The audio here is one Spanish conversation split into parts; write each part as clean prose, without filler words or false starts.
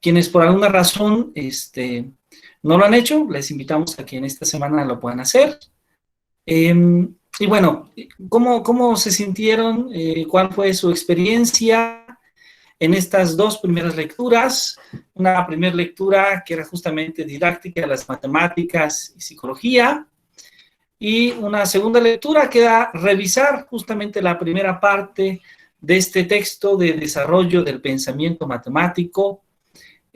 Quienes por alguna razón no lo han hecho, les invitamos a que en esta semana lo puedan hacer. Y bueno, ¿cómo se sintieron? ¿Cuál fue su experiencia en estas dos primeras lecturas? Una primera lectura que era justamente didáctica de las matemáticas y psicología, y una segunda lectura que era revisar justamente la primera parte de este texto de desarrollo del pensamiento matemático.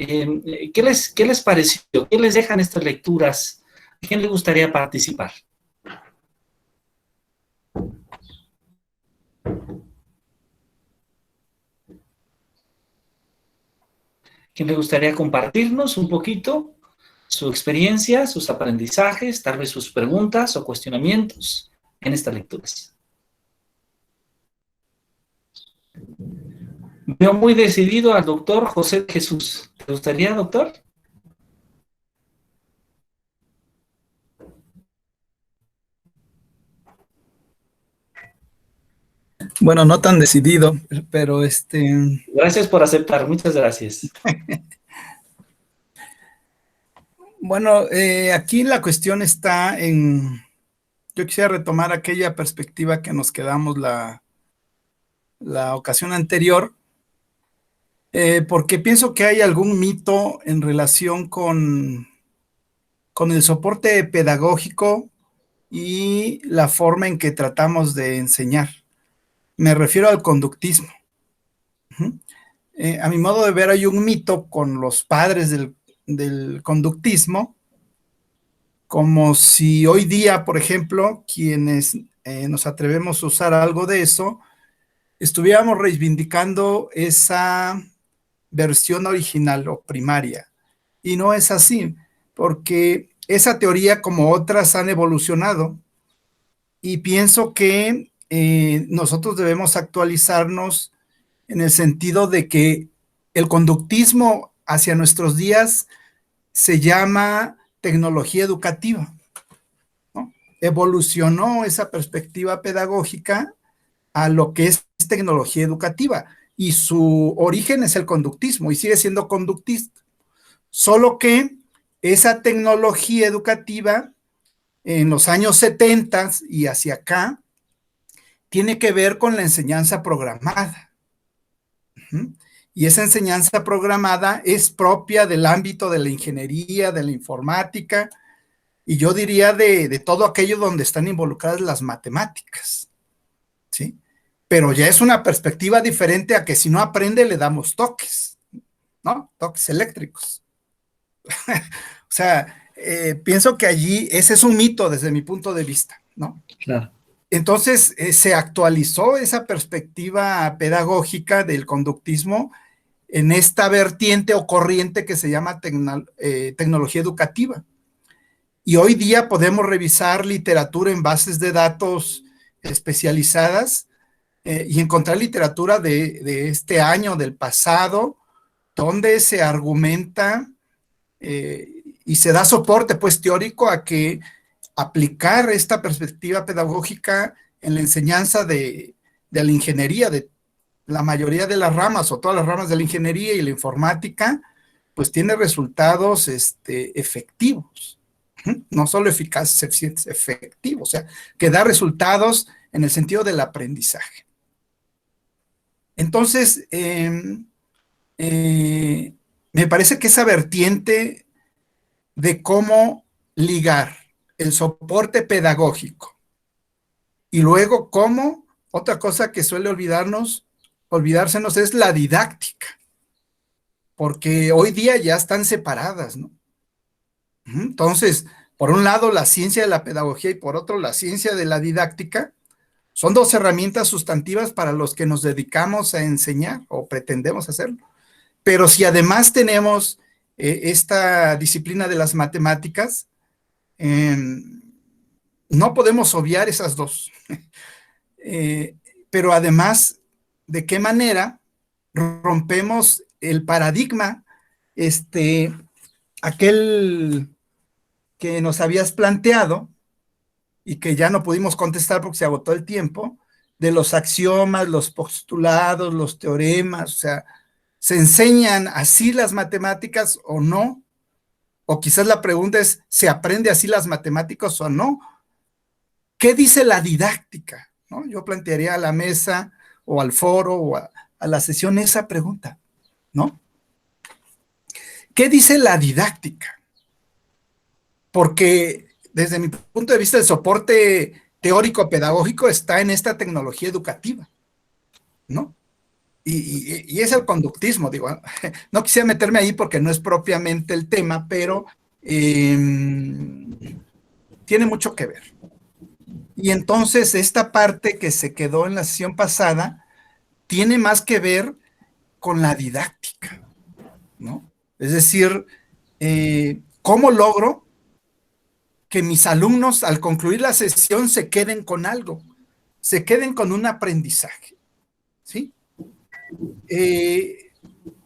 ¿Qué les pareció? ¿Qué les dejan estas lecturas? ¿A quién le gustaría participar? ¿Quién le gustaría compartirnos un poquito su experiencia, sus aprendizajes, tal vez sus preguntas o cuestionamientos en estas lecturas? Veo muy decidido al doctor José Jesús. ¿Te gustaría, doctor? Bueno, no tan decidido, pero Gracias por aceptar, muchas gracias. Bueno, aquí la cuestión está en... Yo quisiera retomar aquella perspectiva que nos quedamos la ocasión anterior, porque pienso que hay algún mito en relación con el soporte pedagógico y la forma en que tratamos de enseñar. Me refiero al conductismo. A mi modo de ver, hay un mito con los padres del conductismo, como si hoy día, por ejemplo, quienes nos atrevemos a usar algo de eso, estuviéramos reivindicando esa versión original o primaria. Y no es así, porque esa teoría, como otras, han evolucionado, y pienso que nosotros debemos actualizarnos en el sentido de que el conductismo hacia nuestros días se llama tecnología educativa, ¿no? Evolucionó esa perspectiva pedagógica a lo que es tecnología educativa, y su origen es el conductismo y sigue siendo conductista, solo que esa tecnología educativa en los años 70 y hacia acá tiene que ver con la enseñanza programada. Y esa enseñanza programada es propia del ámbito de la ingeniería, de la informática, y yo diría de todo aquello donde están involucradas las matemáticas, ¿sí? Pero ya es una perspectiva diferente a que si no aprende le damos toques, ¿no? Toques eléctricos. O sea, pienso que allí ese es un mito desde mi punto de vista, ¿no? Claro. Entonces, se actualizó esa perspectiva pedagógica del conductismo en esta vertiente o corriente que se llama tecnología educativa. Y hoy día podemos revisar literatura en bases de datos especializadas y encontrar literatura de este año, del pasado, donde se argumenta y se da soporte pues teórico a que aplicar esta perspectiva pedagógica en la enseñanza de la ingeniería, de la mayoría de las ramas o todas las ramas de la ingeniería y la informática, pues tiene resultados efectivos, no solo eficaces, efectivos, o sea, que da resultados en el sentido del aprendizaje. Entonces, me parece que esa vertiente de cómo ligar el soporte pedagógico y luego cómo, otra cosa que suele olvidársenos es la didáctica, porque hoy día ya están separadas, ¿no? Entonces, por un lado la ciencia de la pedagogía y por otro la ciencia de la didáctica son dos herramientas sustantivas para los que nos dedicamos a enseñar o pretendemos hacerlo. Pero si además tenemos esta disciplina de las matemáticas, no podemos obviar esas dos. Pero además, ¿de qué manera rompemos el paradigma, aquel que nos habías planteado y que ya no pudimos contestar porque se agotó el tiempo, de los axiomas, los postulados, los teoremas? O sea, ¿Se enseñan así las matemáticas o no? O quizás la pregunta es, ¿se aprende así las matemáticas o no? ¿Qué dice la didáctica? ¿No? Yo plantearía a la mesa o al foro o a la sesión esa pregunta, ¿no? ¿Qué dice la didáctica? Porque desde mi punto de vista el soporte teórico-pedagógico está en esta tecnología educativa, ¿no? Y es el conductismo, digo, no quisiera meterme ahí porque no es propiamente el tema, pero tiene mucho que ver. Y entonces esta parte que se quedó en la sesión pasada tiene más que ver con la didáctica, ¿no? Es decir, ¿cómo logro que mis alumnos al concluir la sesión se queden con algo, se queden con un aprendizaje? ¿Sí?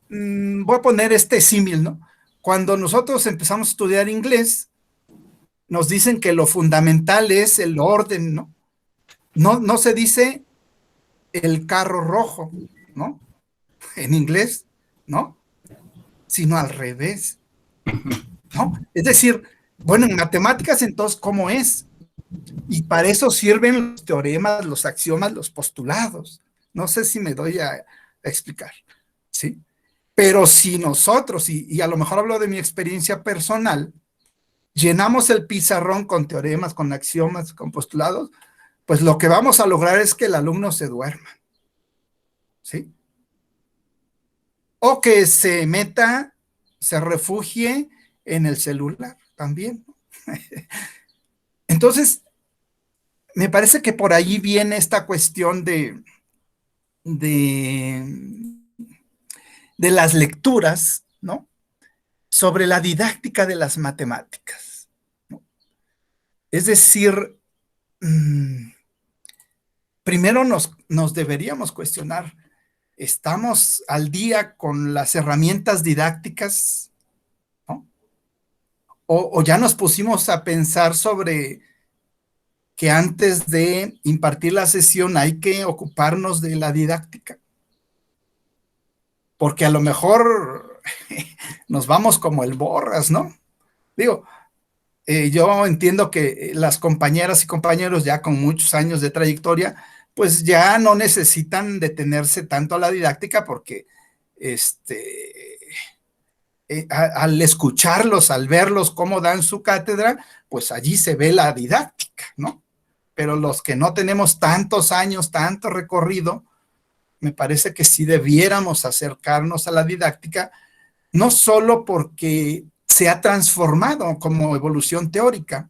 Voy a poner este símil, ¿no? Cuando nosotros empezamos a estudiar inglés, nos dicen que lo fundamental es el orden, ¿no? No se dice el carro rojo, ¿no? En inglés, ¿no? Sino al revés, ¿no? Es decir, bueno, en matemáticas entonces, ¿cómo es? Y para eso sirven los teoremas, los axiomas, los postulados. No sé si me doy a explicar, ¿sí? Pero si nosotros, y a lo mejor hablo de mi experiencia personal, llenamos el pizarrón con teoremas, con axiomas, con postulados, pues lo que vamos a lograr es que el alumno se duerma, ¿sí? O que se meta, se refugie en el celular también. Entonces, me parece que por ahí viene esta cuestión de, de las lecturas, ¿no? Sobre la didáctica de las matemáticas, ¿no? Es decir, primero nos deberíamos cuestionar, ¿estamos al día con las herramientas didácticas? ¿No? O ya nos pusimos a pensar sobre que antes de impartir la sesión hay que ocuparnos de la didáctica, porque a lo mejor nos vamos como el borras, ¿no? Digo, yo entiendo que las compañeras y compañeros ya con muchos años de trayectoria, pues ya no necesitan detenerse tanto a la didáctica porque al escucharlos, al verlos cómo dan su cátedra, pues allí se ve la didáctica, ¿no? Pero los que no tenemos tantos años, tanto recorrido, me parece que sí debiéramos acercarnos a la didáctica, no solo porque se ha transformado como evolución teórica,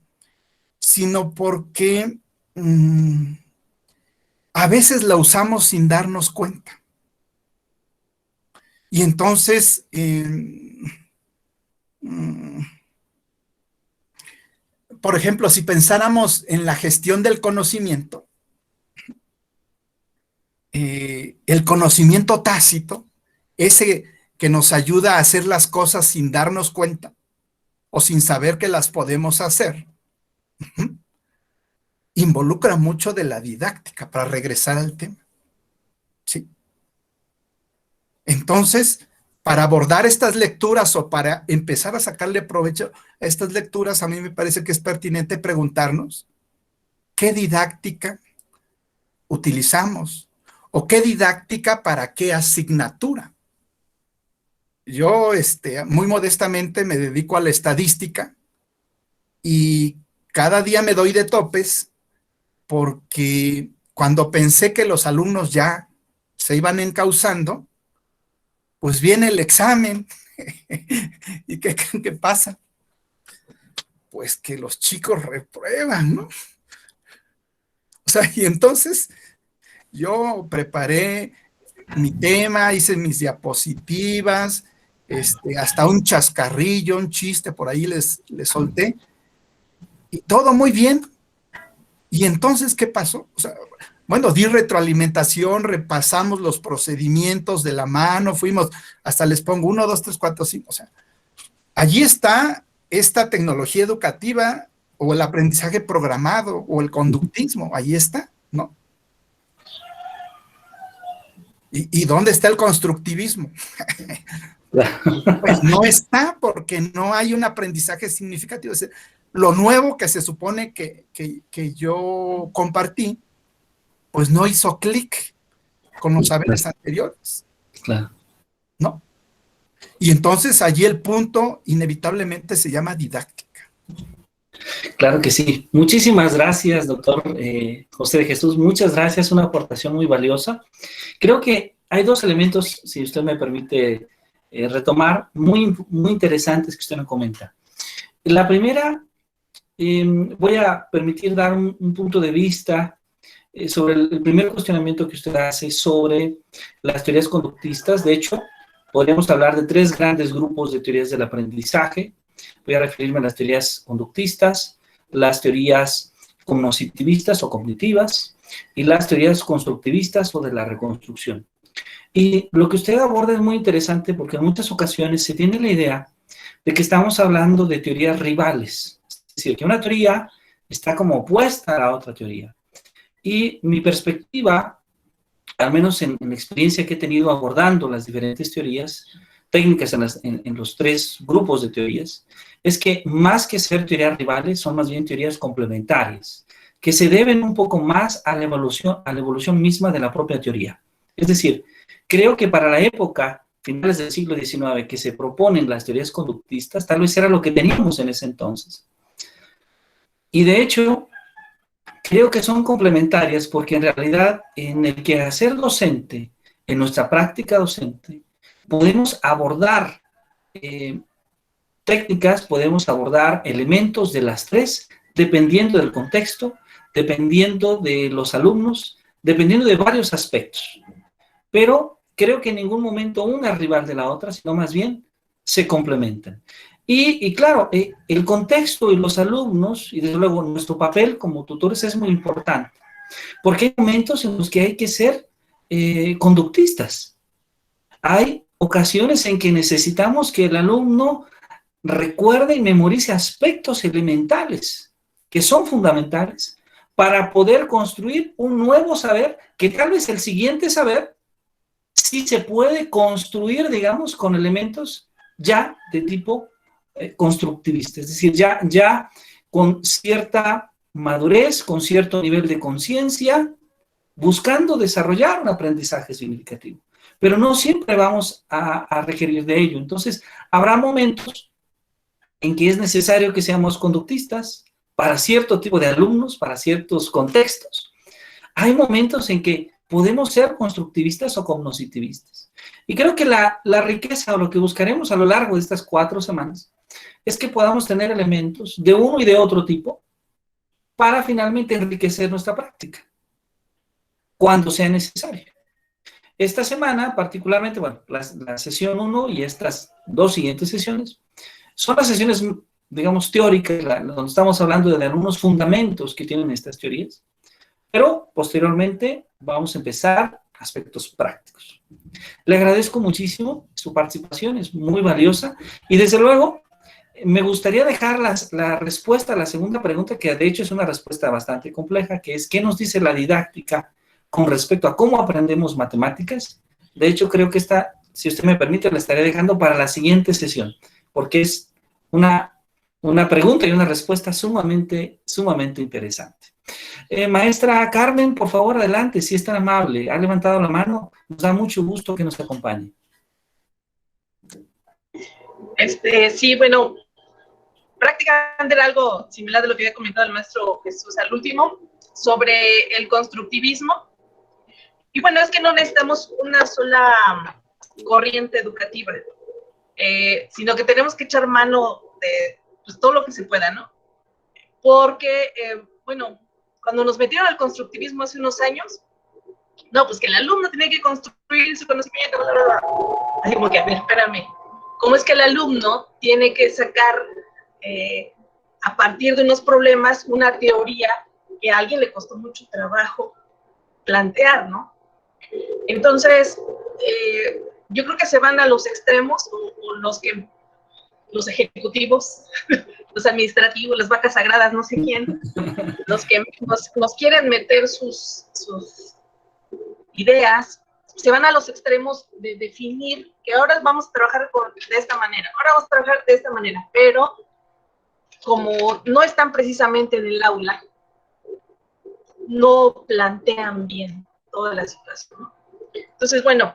sino porque a veces la usamos sin darnos cuenta. Y entonces, por ejemplo, si pensáramos en la gestión del conocimiento, el conocimiento tácito, ese que nos ayuda a hacer las cosas sin darnos cuenta o sin saber que las podemos hacer, involucra mucho de la didáctica, para regresar al tema. ¿Sí? Entonces, para abordar estas lecturas o para empezar a sacarle provecho a estas lecturas, a mí me parece que es pertinente preguntarnos qué didáctica utilizamos o qué didáctica para qué asignatura. Yo, muy modestamente me dedico a la estadística y cada día me doy de topes porque cuando pensé que los alumnos ya se iban encauzando, pues viene el examen. ¿Y qué creen que pasa? Pues que los chicos reprueban, ¿no? O sea, y entonces yo preparé mi tema, hice mis diapositivas, hasta un chascarrillo, un chiste por ahí les solté, y todo muy bien. ¿Y entonces qué pasó? O sea, bueno, di retroalimentación, repasamos los procedimientos de la mano, fuimos, hasta les pongo 1, 2, 3, 4, 5, o sea, allí está esta tecnología educativa o el aprendizaje programado o el conductismo, ahí está, ¿no? ¿Y dónde está el constructivismo? Pues no está, porque no hay un aprendizaje significativo. Es decir, lo nuevo que se supone que yo compartí, pues no hizo clic con los saberes anteriores, Claro. ¿no? Y entonces allí el punto inevitablemente se llama didáctica. Claro que sí. Muchísimas gracias, doctor José de Jesús. Muchas gracias, una aportación muy valiosa. Creo que hay dos elementos, si usted me permite retomar, muy interesantes que usted me comenta. La primera, voy a permitir dar un punto de vista sobre el primer cuestionamiento que usted hace sobre las teorías conductistas. De hecho, podríamos hablar de tres grandes grupos de teorías del aprendizaje. Voy a referirme a las teorías conductistas, las teorías cognoscitivistas o cognitivas y las teorías constructivistas o de la reconstrucción. Y lo que usted aborda es muy interesante porque en muchas ocasiones se tiene la idea de que estamos hablando de teorías rivales. Es decir, que una teoría está como opuesta a la otra teoría. Y mi perspectiva, al menos en la experiencia que he tenido abordando las diferentes teorías técnicas en los tres grupos de teorías, es que más que ser teorías rivales, son más bien teorías complementarias, que se deben un poco más a la evolución misma de la propia teoría. Es decir, creo que para la época, finales del siglo XIX, que se proponen las teorías conductistas, tal vez era lo que teníamos en ese entonces. Y de hecho, creo que son complementarias porque en realidad en el quehacer docente, en nuestra práctica docente, podemos abordar técnicas, podemos abordar elementos de las tres, dependiendo del contexto, dependiendo de los alumnos, dependiendo de varios aspectos. Pero creo que en ningún momento una es rival de la otra, sino más bien se complementan. Y claro, el contexto y los alumnos, y desde luego nuestro papel como tutores es muy importante, porque hay momentos en los que hay que ser conductistas. Hay ocasiones en que necesitamos que el alumno recuerde y memorice aspectos elementales que son fundamentales para poder construir un nuevo saber, que tal vez el siguiente saber sí se puede construir, digamos, con elementos ya de tipo constructivista, es decir, ya con cierta madurez, con cierto nivel de conciencia, buscando desarrollar un aprendizaje significativo. Pero no siempre vamos a requerir de ello. Entonces, habrá momentos en que es necesario que seamos conductistas para cierto tipo de alumnos, para ciertos contextos. Hay momentos en que podemos ser constructivistas o cognoscitivistas. Y creo que la riqueza o lo que buscaremos a lo largo de estas 4 semanas es que podamos tener elementos de uno y de otro tipo para finalmente enriquecer nuestra práctica, cuando sea necesario. Esta semana, particularmente, bueno, la sesión 1 y estas 2 siguientes sesiones, son las sesiones, digamos, teóricas, donde estamos hablando de algunos fundamentos que tienen estas teorías, pero posteriormente vamos a empezar aspectos prácticos. Le agradezco muchísimo su participación, es muy valiosa, y desde luego me gustaría dejar la respuesta a la segunda pregunta, que de hecho es una respuesta bastante compleja, que es, ¿qué nos dice la didáctica con respecto a cómo aprendemos matemáticas? De hecho, creo que esta, si usted me permite, la estaré dejando para la siguiente sesión, porque es una pregunta y una respuesta sumamente interesante. Maestra Carmen, por favor, adelante, si es tan amable. Ha levantado la mano, nos da mucho gusto que nos acompañe. Sí, bueno, prácticamente era algo similar de lo que había comentado el maestro Jesús al último, sobre el constructivismo. Y bueno, es que no necesitamos una sola corriente educativa, sino que tenemos que echar mano de pues, todo lo que se pueda, ¿no? Porque, bueno, cuando nos metieron al constructivismo hace unos años, no, pues que el alumno tiene que construir su conocimiento, bla, bla, bla. Así como que, a ver, espérame, ¿cómo es que el alumno tiene que sacar a partir de unos problemas una teoría que a alguien le costó mucho trabajo plantear, ¿no? Entonces, yo creo que se van a los extremos, o los ejecutivos, los administrativos, las vacas sagradas, no sé quién, los que nos quieren meter sus ideas, se van a los extremos de definir que ahora vamos a trabajar de esta manera, ahora vamos a trabajar de esta manera, pero como no están precisamente en el aula, no plantean bien toda la situación. Entonces, bueno,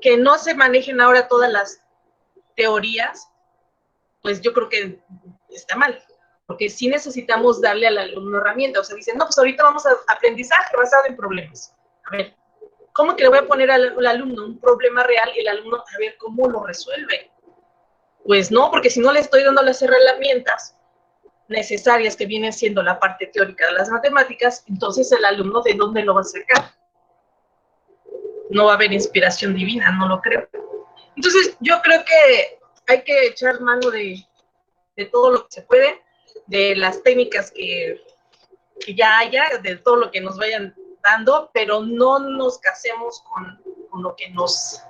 que no se manejen ahora todas las teorías, pues yo creo que está mal, porque sí necesitamos darle al alumno herramientas. O sea, dicen, no, pues ahorita vamos a aprendizaje basado en problemas. A ver, ¿cómo que le voy a poner al alumno un problema real y el alumno a ver cómo lo resuelve? Pues no, porque si no le estoy dando las herramientas necesarias que vienen siendo la parte teórica de las matemáticas, entonces el alumno, ¿de dónde lo va a sacar? No va a haber inspiración divina, no lo creo. Entonces, yo creo que hay que echar mano de todo lo que se puede, de las técnicas que ya haya, de todo lo que nos vayan dando, pero no nos casemos con lo que nos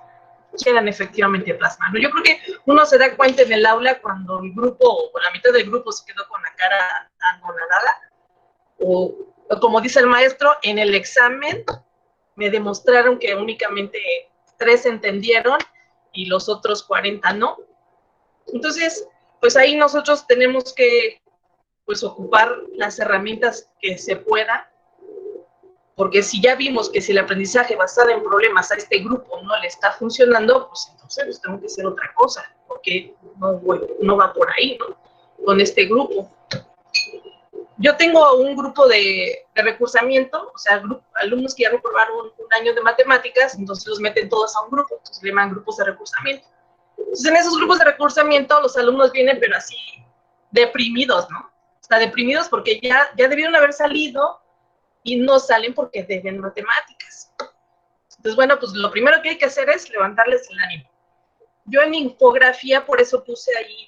quieran efectivamente plasmar. Yo creo que uno se da cuenta en el aula cuando el grupo, o la mitad del grupo se quedó con la cara anonadada, o como dice el maestro, en el examen me demostraron que únicamente 3 entendieron y los otros 40 no. Entonces, pues ahí nosotros tenemos que pues ocupar las herramientas que se puedan, porque si ya vimos que si el aprendizaje basado en problemas a este grupo no le está funcionando, pues entonces pues, tengo que hacer otra cosa, porque no va por ahí, ¿no? Con este grupo. Yo tengo un grupo de recursamiento, o sea, alumnos que ya reprobaron un año de matemáticas, entonces los meten todos a un grupo, entonces le llaman grupos de recursamiento. Entonces en esos grupos de recursamiento los alumnos vienen, pero así, deprimidos, ¿no? O sea, deprimidos porque ya debieron haber salido y no salen porque deben matemáticas. Entonces, bueno, pues lo primero que hay que hacer es levantarles el ánimo. Yo en mi infografía, por eso puse ahí,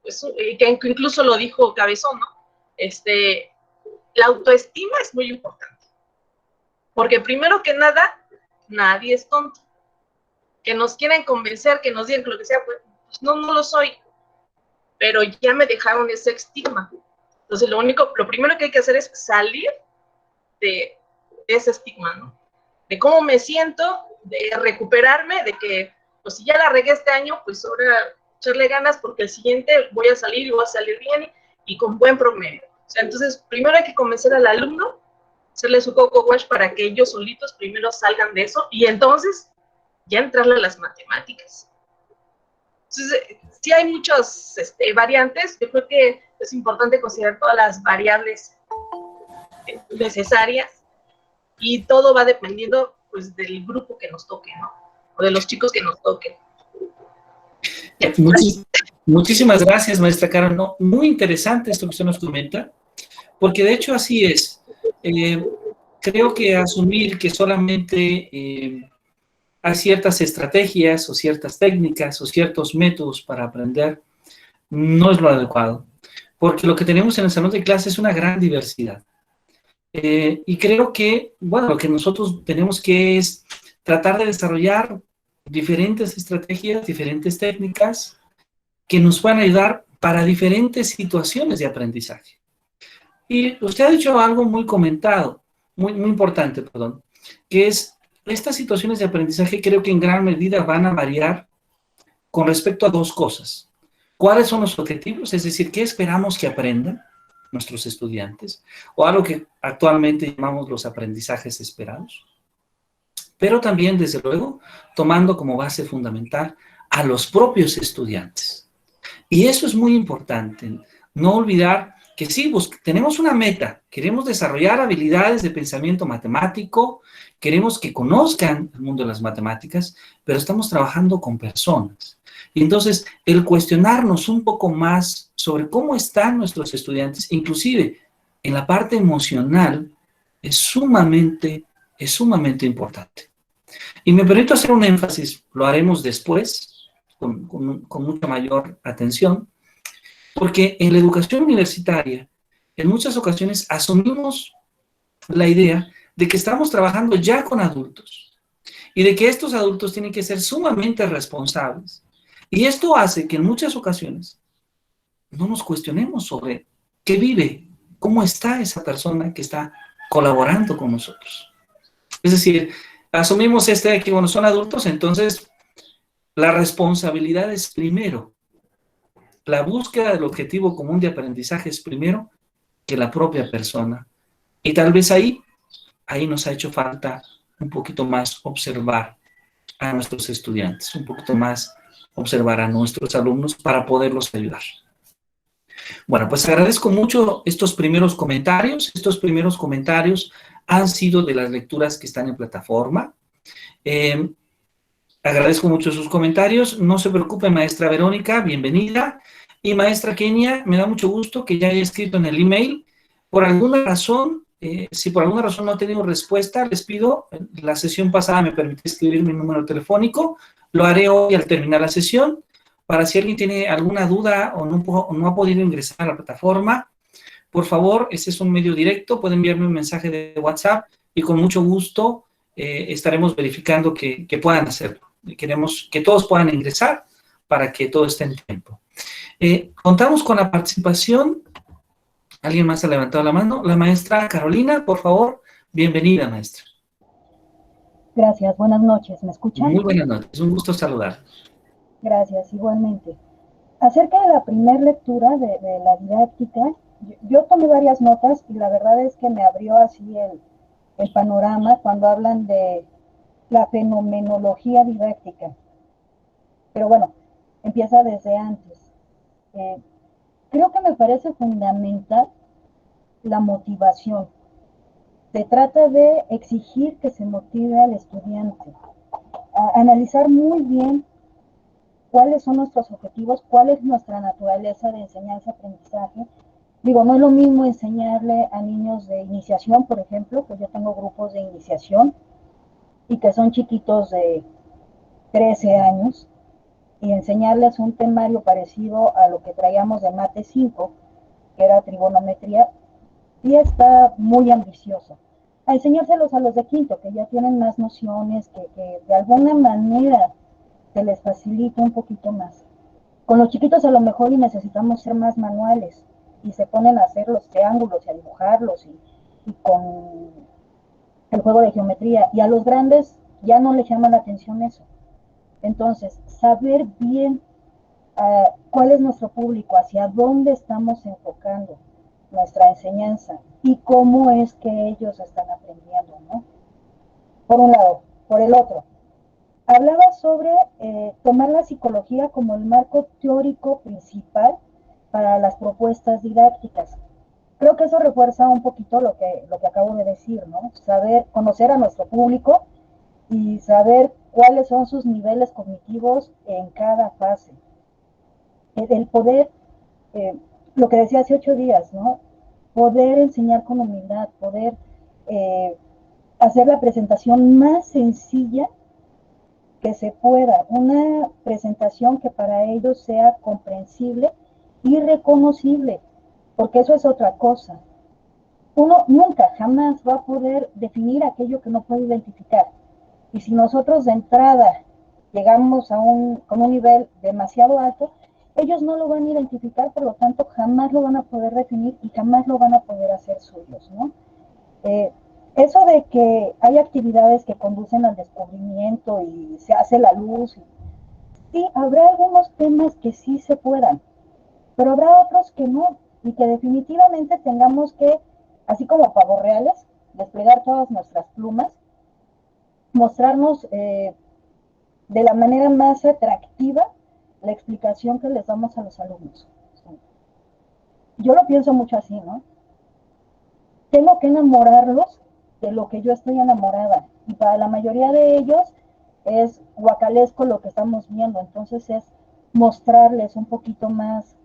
pues, que incluso lo dijo Cabezón, ¿no? La autoestima es muy importante. Porque primero que nada, nadie es tonto. Que nos quieran convencer, que nos digan que lo que sea, pues no lo soy. Pero ya me dejaron ese estigma. Entonces, lo primero que hay que hacer es salir de ese estigma, ¿no? De cómo me siento, de recuperarme, de que, pues si ya la regué este año, pues ahora echarle ganas porque el siguiente voy a salir y voy a salir bien y con buen promedio. O sea, entonces, primero hay que convencer al alumno, hacerle su coco wash para que ellos solitos primero salgan de eso y entonces ya entrarle a las matemáticas. Entonces, sí hay muchas variantes. Yo creo que es importante considerar todas las variables necesarias y todo va dependiendo pues del grupo que nos toque, ¿no? O de los chicos que nos toquen. Muchísimas gracias, maestra Carol. No, muy interesante esto que usted nos comenta, porque de hecho así es. Creo que asumir que solamente hay ciertas estrategias o ciertas técnicas o ciertos métodos para aprender no es lo adecuado, porque lo que tenemos en el salón de clase es una gran diversidad. Y creo que, bueno, lo que nosotros tenemos que es tratar de desarrollar diferentes estrategias, diferentes técnicas que nos puedan ayudar para diferentes situaciones de aprendizaje. Y usted ha dicho algo muy importante, que es estas situaciones de aprendizaje creo que en gran medida van a variar con respecto a dos cosas. ¿Cuáles son los objetivos? Es decir, ¿qué esperamos que aprendan nuestros estudiantes? O algo que actualmente llamamos los aprendizajes esperados. Pero también, desde luego, tomando como base fundamental a los propios estudiantes. Y eso es muy importante. No olvidar que sí, tenemos una meta. Queremos desarrollar habilidades de pensamiento matemático, queremos que conozcan el mundo de las matemáticas, pero estamos trabajando con personas. Y entonces, el cuestionarnos un poco más sobre cómo están nuestros estudiantes, inclusive en la parte emocional, es sumamente importante. Y me permito hacer un énfasis, lo haremos después, con mucha mayor atención, porque en la educación universitaria, en muchas ocasiones asumimos la idea de que estamos trabajando ya con adultos y de que estos adultos tienen que ser sumamente responsables. Y esto hace que en muchas ocasiones no nos cuestionemos sobre qué vive, cómo está esa persona que está colaborando con nosotros. Es decir, asumimos que, bueno, son adultos, entonces la responsabilidad es primero. La búsqueda del objetivo común de aprendizaje es primero que la propia persona. Y tal vez ahí nos ha hecho falta un poquito más observar a nuestros estudiantes, un poquito más observar a nuestros alumnos para poderlos ayudar. Bueno, pues agradezco mucho estos primeros comentarios. Estos primeros comentarios han sido de las lecturas que están en plataforma. Agradezco mucho sus comentarios. No se preocupe, maestra Verónica, bienvenida. Y maestra Kenia, me da mucho gusto que ya haya escrito en el email. Por alguna razón, si por alguna razón no he tenido respuesta, les pido, la sesión pasada me permití escribir mi número telefónico, lo haré hoy al terminar la sesión, para si alguien tiene alguna duda o no ha podido ingresar a la plataforma, por favor, este es un medio directo, pueden enviarme un mensaje de WhatsApp y con mucho gusto estaremos verificando que puedan hacerlo. Queremos que todos puedan ingresar para que todo esté en tiempo. Contamos con la participación, alguien más ha levantado la mano, la maestra Carolina, por favor, bienvenida, maestra. Gracias, buenas noches, ¿me escuchan? Muy buenas noches, un gusto saludar. Gracias, igualmente. Acerca de la primera lectura de la didáctica, yo tomé varias notas y la verdad es que me abrió así el panorama cuando hablan de la fenomenología didáctica. Pero bueno, empieza desde antes. Creo que me parece fundamental la motivación. Se trata de exigir que se motive al estudiante, a analizar muy bien cuáles son nuestros objetivos, cuál es nuestra naturaleza de enseñanza-aprendizaje. Digo, no es lo mismo enseñarle a niños de iniciación, por ejemplo, que yo tengo grupos de iniciación y que son chiquitos de 13 años, y enseñarles un temario parecido a lo que traíamos de Mate 5, que era trigonometría, y está muy ambicioso. A enseñárselos a los de quinto, que ya tienen más nociones, que de alguna manera se les facilita un poquito más. Con los chiquitos a lo mejor y necesitamos ser más manuales y se ponen a hacer los triángulos y a dibujarlos y con el juego de geometría, y a los grandes ya no les llama la atención eso. Entonces, saber bien cuál es nuestro público, hacia dónde estamos enfocando nuestra enseñanza y cómo es que ellos están aprendiendo, ¿no? Por un lado. Por el otro, hablaba sobre tomar la psicología como el marco teórico principal para las propuestas didácticas. Creo que eso refuerza un poquito lo que acabo de decir, ¿no? Saber conocer a nuestro público y saber cuáles son sus niveles cognitivos en cada fase. El poder, lo que decía hace 8 días, ¿no? Poder enseñar con humildad, poder hacer la presentación más sencilla que se pueda, una presentación que para ellos sea comprensible y reconocible, porque eso es otra cosa. Uno nunca, jamás va a poder definir aquello que no puede identificar. Y si nosotros de entrada llegamos con un nivel demasiado alto, ellos no lo van a identificar, por lo tanto jamás lo van a poder definir y jamás lo van a poder hacer suyos, ¿no? Eso de que hay actividades que conducen al descubrimiento y se hace la luz, sí, habrá algunos temas que sí se puedan, pero habrá otros que no, y que definitivamente tengamos que, así como pavos reales, desplegar todas nuestras plumas, mostrarnos de la manera más atractiva la explicación que les damos a los alumnos. Yo lo pienso mucho así, ¿no? Tengo que enamorarlos de lo que yo estoy enamorada. Y para la mayoría de ellos es guacalesco lo que estamos viendo. Entonces es mostrarles un poquito más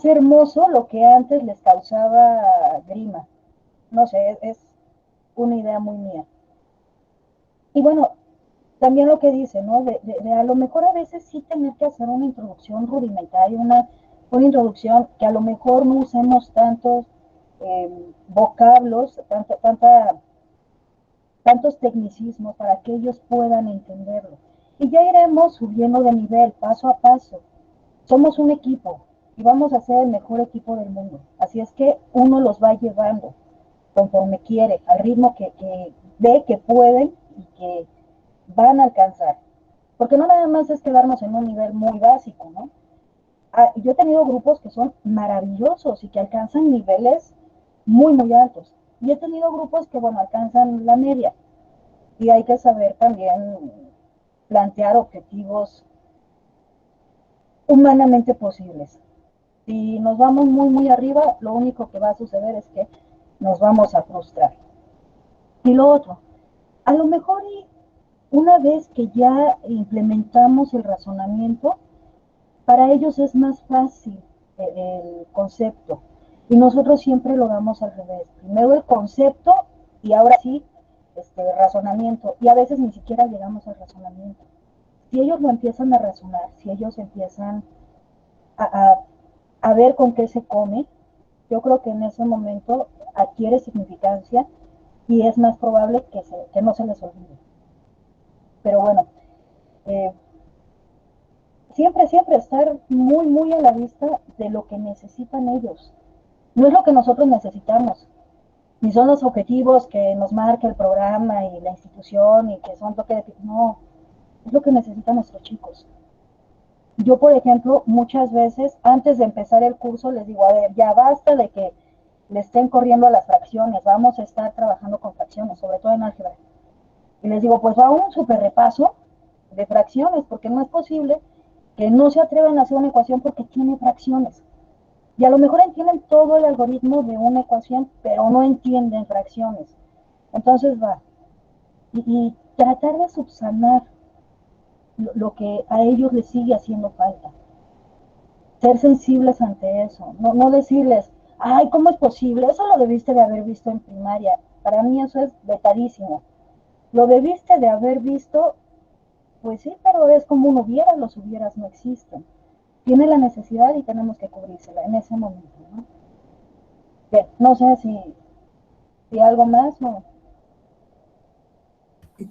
hermoso lo que antes les causaba grima. No sé, es una idea muy mía. Y bueno, también lo que dice, ¿no? De a lo mejor a veces sí tener que hacer una introducción rudimentaria, una introducción que a lo mejor no usemos tantos vocablos, tantos tecnicismos para que ellos puedan entenderlo. Y ya iremos subiendo de nivel, paso a paso. Somos un equipo y vamos a ser el mejor equipo del mundo. Así es que uno los va llevando. conforme quiere, al ritmo que ve que pueden y que van a alcanzar. Porque no nada más es quedarnos en un nivel muy básico, ¿no? Yo he tenido grupos que son maravillosos y que alcanzan niveles muy, muy altos. Y he tenido grupos que, bueno, alcanzan la media. Y hay que saber también plantear objetivos humanamente posibles. Si nos vamos muy, muy arriba, lo único que va a suceder es que nos vamos a frustrar. Y lo otro, a lo mejor una vez que ya implementamos el razonamiento, para ellos es más fácil el concepto. Y nosotros siempre lo damos al revés. Primero el concepto y ahora sí, razonamiento. Y a veces ni siquiera llegamos al razonamiento. Si ellos lo empiezan a razonar, si ellos empiezan a ver con qué se come, yo creo que en ese momento adquiere significancia y es más probable que no se les olvide. Pero bueno, siempre estar muy, muy a la vista de lo que necesitan ellos. No es lo que nosotros necesitamos, ni son los objetivos que nos marca el programa y la institución y que son toque de... No, es lo que necesitan nuestros chicos. Yo, por ejemplo, muchas veces antes de empezar el curso les digo, a ver, ya basta de que le estén corriendo a las fracciones, vamos a estar trabajando con fracciones, sobre todo en álgebra. Y les digo, pues va un super repaso de fracciones, porque no es posible que no se atrevan a hacer una ecuación porque tiene fracciones. Y a lo mejor entienden todo el algoritmo de una ecuación, pero no entienden fracciones. Entonces va. Y tratar de subsanar lo que a ellos les sigue haciendo falta. Ser sensibles ante eso. No decirles, ay, ¿cómo es posible? Eso lo debiste de haber visto en primaria. Para mí eso es vetadísimo. Lo debiste de haber visto, pues sí, pero es como un hubiera, los hubieras no existen. Tiene la necesidad y tenemos que cubrírsela en ese momento, ¿no? Bien, no sé si algo más o...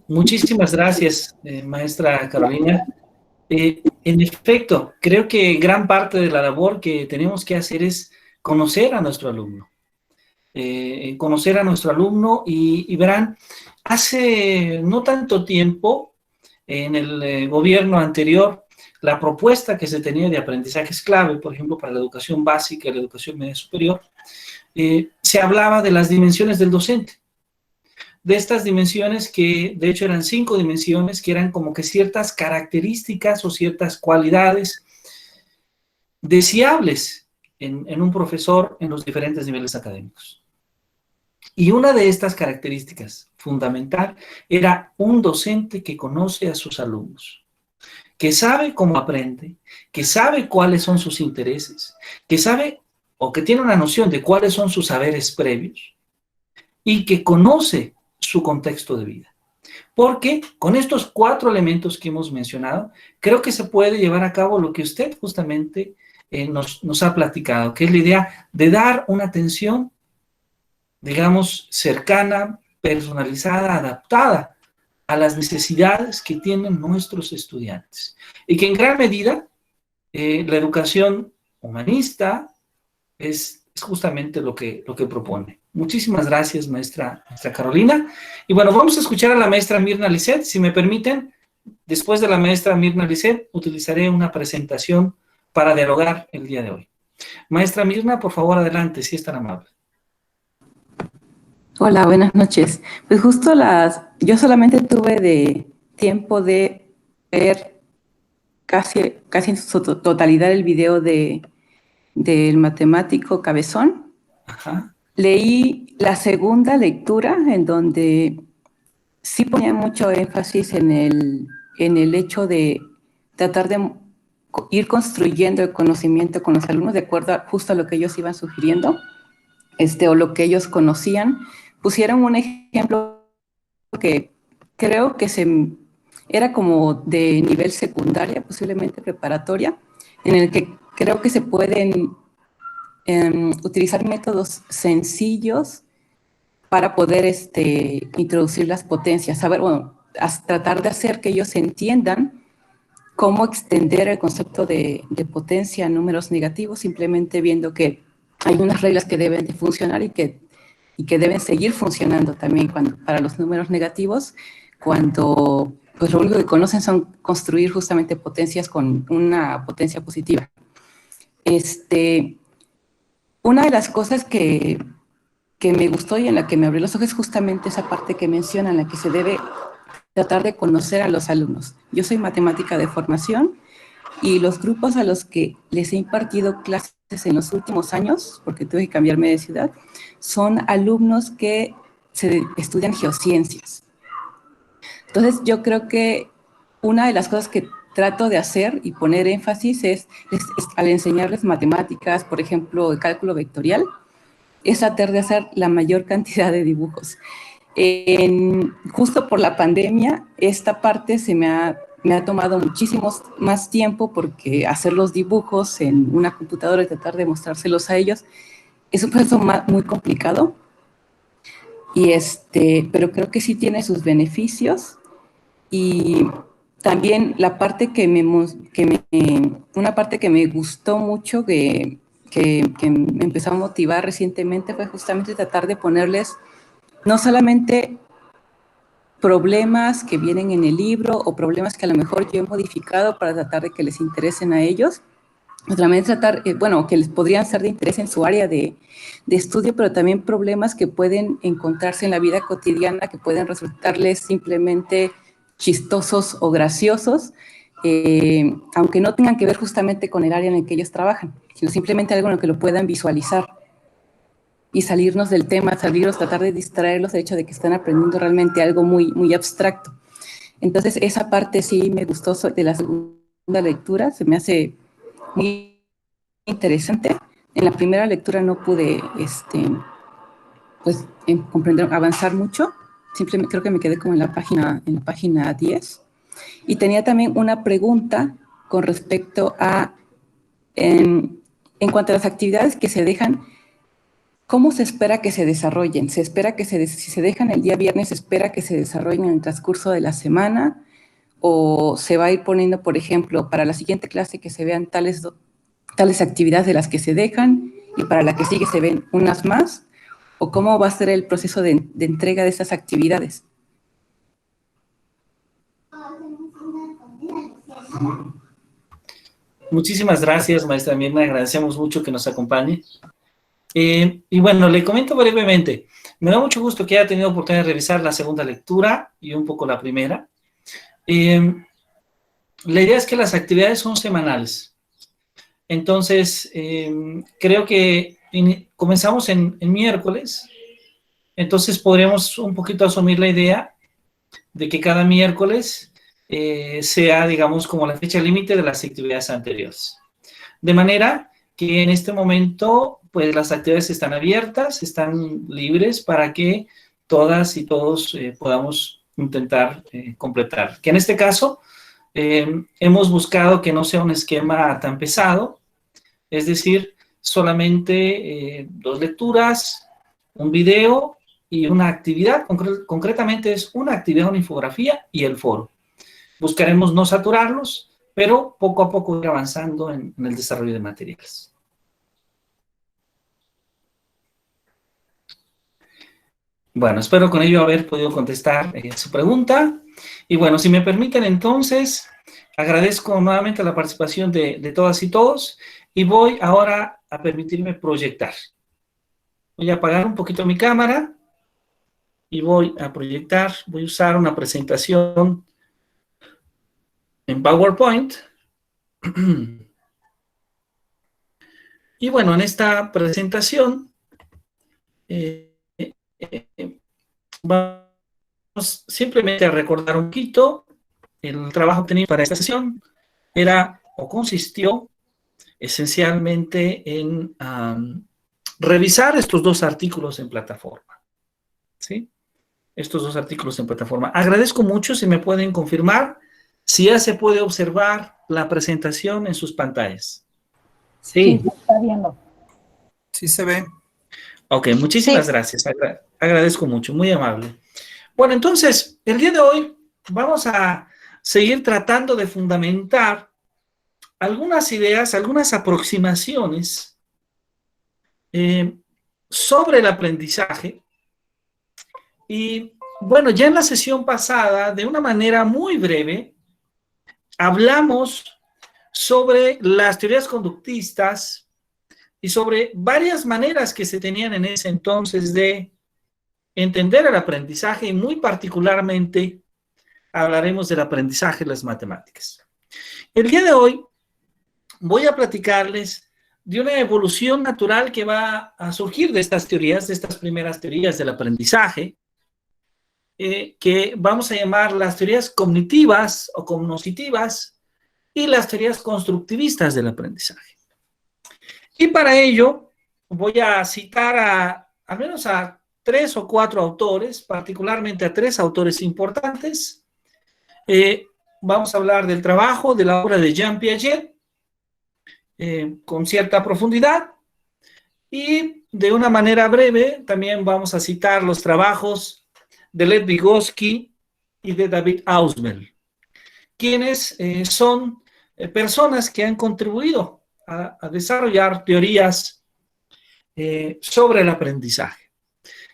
Muchísimas gracias, maestra Carolina. En efecto, creo que gran parte de la labor que tenemos que hacer es conocer a nuestro alumno. Conocer a nuestro alumno y verán, hace no tanto tiempo, en el gobierno anterior, la propuesta que se tenía de aprendizajes clave, por ejemplo, para la educación básica y la educación media superior, se hablaba de las dimensiones del docente. De estas dimensiones que, de hecho, eran 5 dimensiones, que eran como que ciertas características o ciertas cualidades deseables en un profesor en los diferentes niveles académicos. Y una de estas características fundamental era un docente que conoce a sus alumnos, que sabe cómo aprende, que sabe cuáles son sus intereses, que sabe o que tiene una noción de cuáles son sus saberes previos y que conoce su contexto de vida. Porque con estos 4 elementos que hemos mencionado, creo que se puede llevar a cabo lo que usted justamente nos ha platicado, que es la idea de dar una atención, digamos, cercana, personalizada, adaptada a las necesidades que tienen nuestros estudiantes. Y que en gran medida la educación humanista es justamente lo que propone. Muchísimas gracias, maestra Carolina. Y bueno, vamos a escuchar a la maestra Mirna Lisset. Si me permiten, después de la maestra Mirna Lisset, utilizaré una presentación para dialogar el día de hoy. Maestra Mirna, por favor, adelante, si es tan amable. Hola, buenas noches. Pues justo yo solamente tuve de tiempo de ver casi en su totalidad el video del matemático Cabezón. Ajá. Leí la segunda lectura en donde sí ponía mucho énfasis en el hecho de tratar de ir construyendo el conocimiento con los alumnos de acuerdo justo a lo que ellos iban sugiriendo, o lo que ellos conocían. Pusieron un ejemplo que creo que era como de nivel secundaria, posiblemente preparatoria, en el que creo que se pueden utilizar métodos sencillos para poder introducir las potencias, tratar de hacer que ellos entiendan cómo extender el concepto de potencia a números negativos, simplemente viendo que hay unas reglas que deben de funcionar y que y que deben seguir funcionando también para los números negativos, cuando pues lo único que conocen son construir justamente potencias con una potencia positiva. Una de las cosas que me gustó y en la que me abrió los ojos es justamente esa parte que menciona, en la que se debe tratar de conocer a los alumnos. Yo soy matemática de formación y los grupos a los que les he impartido clases en los últimos años, porque tuve que cambiarme de ciudad, son alumnos que estudian geociencias. Entonces, yo creo que una de las cosas que trato de hacer y poner énfasis es al enseñarles matemáticas, por ejemplo, el cálculo vectorial, es tratar de hacer la mayor cantidad de dibujos. Justo por la pandemia, esta parte me ha tomado muchísimo más tiempo, porque hacer los dibujos en una computadora y tratar de mostrárselos a ellos es un proceso muy complicado, pero creo que sí tiene sus beneficios. Y también la parte una parte que me gustó mucho, que me empezó a motivar recientemente, fue justamente tratar de ponerles no solamente problemas que vienen en el libro o problemas que a lo mejor yo he modificado para tratar de que les interesen a ellos, o también tratar, que les podrían ser de interés en su área de estudio, pero también problemas que pueden encontrarse en la vida cotidiana, que pueden resultarles simplemente chistosos o graciosos, aunque no tengan que ver justamente con el área en el que ellos trabajan, sino simplemente algo en lo que lo puedan visualizar y salirnos del tema, tratar de distraerlos del hecho de que están aprendiendo realmente algo muy, muy abstracto. Entonces, esa parte sí me gustó de la segunda lectura, se me hace muy interesante. En la primera lectura no pude comprender, avanzar mucho. Simplemente creo que me quedé como en la página 10. Y tenía también una pregunta con respecto a, en cuanto a las actividades que se dejan, ¿cómo se espera que se desarrollen? ¿Se espera que si se dejan el día viernes, se espera que se desarrollen en el transcurso de la semana? ¿O se va a ir poniendo, por ejemplo, para la siguiente clase que se vean tales actividades de las que se dejan y para la que sigue se ven unas más? ¿O cómo va a ser el proceso de entrega de esas actividades? Muchísimas gracias, maestra Mirna, agradecemos mucho que nos acompañe. Y bueno, le comento brevemente, me da mucho gusto que haya tenido oportunidad de revisar la segunda lectura y un poco la primera. La idea es que las actividades son semanales. Entonces, creo que comenzamos en miércoles, entonces podríamos un poquito asumir la idea de que cada miércoles sea, digamos, como la fecha límite de las actividades anteriores. De manera que en este momento, pues las actividades están abiertas, están libres para que todas y todos podamos intentar completar. Que en este caso hemos buscado que no sea un esquema tan pesado, es decir, solamente 2 lecturas, un video y una actividad, concretamente es una actividad, una infografía y el foro. Buscaremos no saturarlos, pero poco a poco ir avanzando en el desarrollo de materiales. Bueno, espero con ello haber podido contestar su pregunta. Y bueno, si me permiten entonces, agradezco nuevamente la participación de todas y todos y voy ahora a permitirme proyectar. Voy a apagar un poquito mi cámara y voy a proyectar. Voy a usar una presentación en PowerPoint. Y bueno, en esta presentación vamos simplemente a recordar un poquito el trabajo obtenido para esta sesión. Era o consistió esencialmente en revisar estos 2 artículos en plataforma. ¿Sí? Estos 2 artículos en plataforma. Agradezco mucho si me pueden confirmar si ya se puede observar la presentación en sus pantallas. Sí, se está viendo. Sí se ve. Ok, muchísimas gracias. Agradezco mucho, muy amable. Bueno, entonces, el día de hoy vamos a seguir tratando de fundamentar algunas ideas, algunas aproximaciones sobre el aprendizaje Y bueno, ya en la sesión pasada, de una manera muy breve, hablamos sobre las teorías conductistas y sobre varias maneras que se tenían en ese entonces de entender el aprendizaje, y muy particularmente hablaremos del aprendizaje de las matemáticas. El día de hoy voy a platicarles de una evolución natural que va a surgir de estas teorías, de estas primeras teorías del aprendizaje, que vamos a llamar las teorías cognitivas o cognoscitivas y las teorías constructivistas del aprendizaje. Y para ello voy a citar al menos a 3 o 4 autores, particularmente a 3 autores importantes. Vamos a hablar del trabajo, de la obra de Jean Piaget, con cierta profundidad, y de una manera breve también vamos a citar los trabajos de Lev Vygotsky y de David Ausubel, quienes son personas que han contribuido a desarrollar teorías sobre el aprendizaje.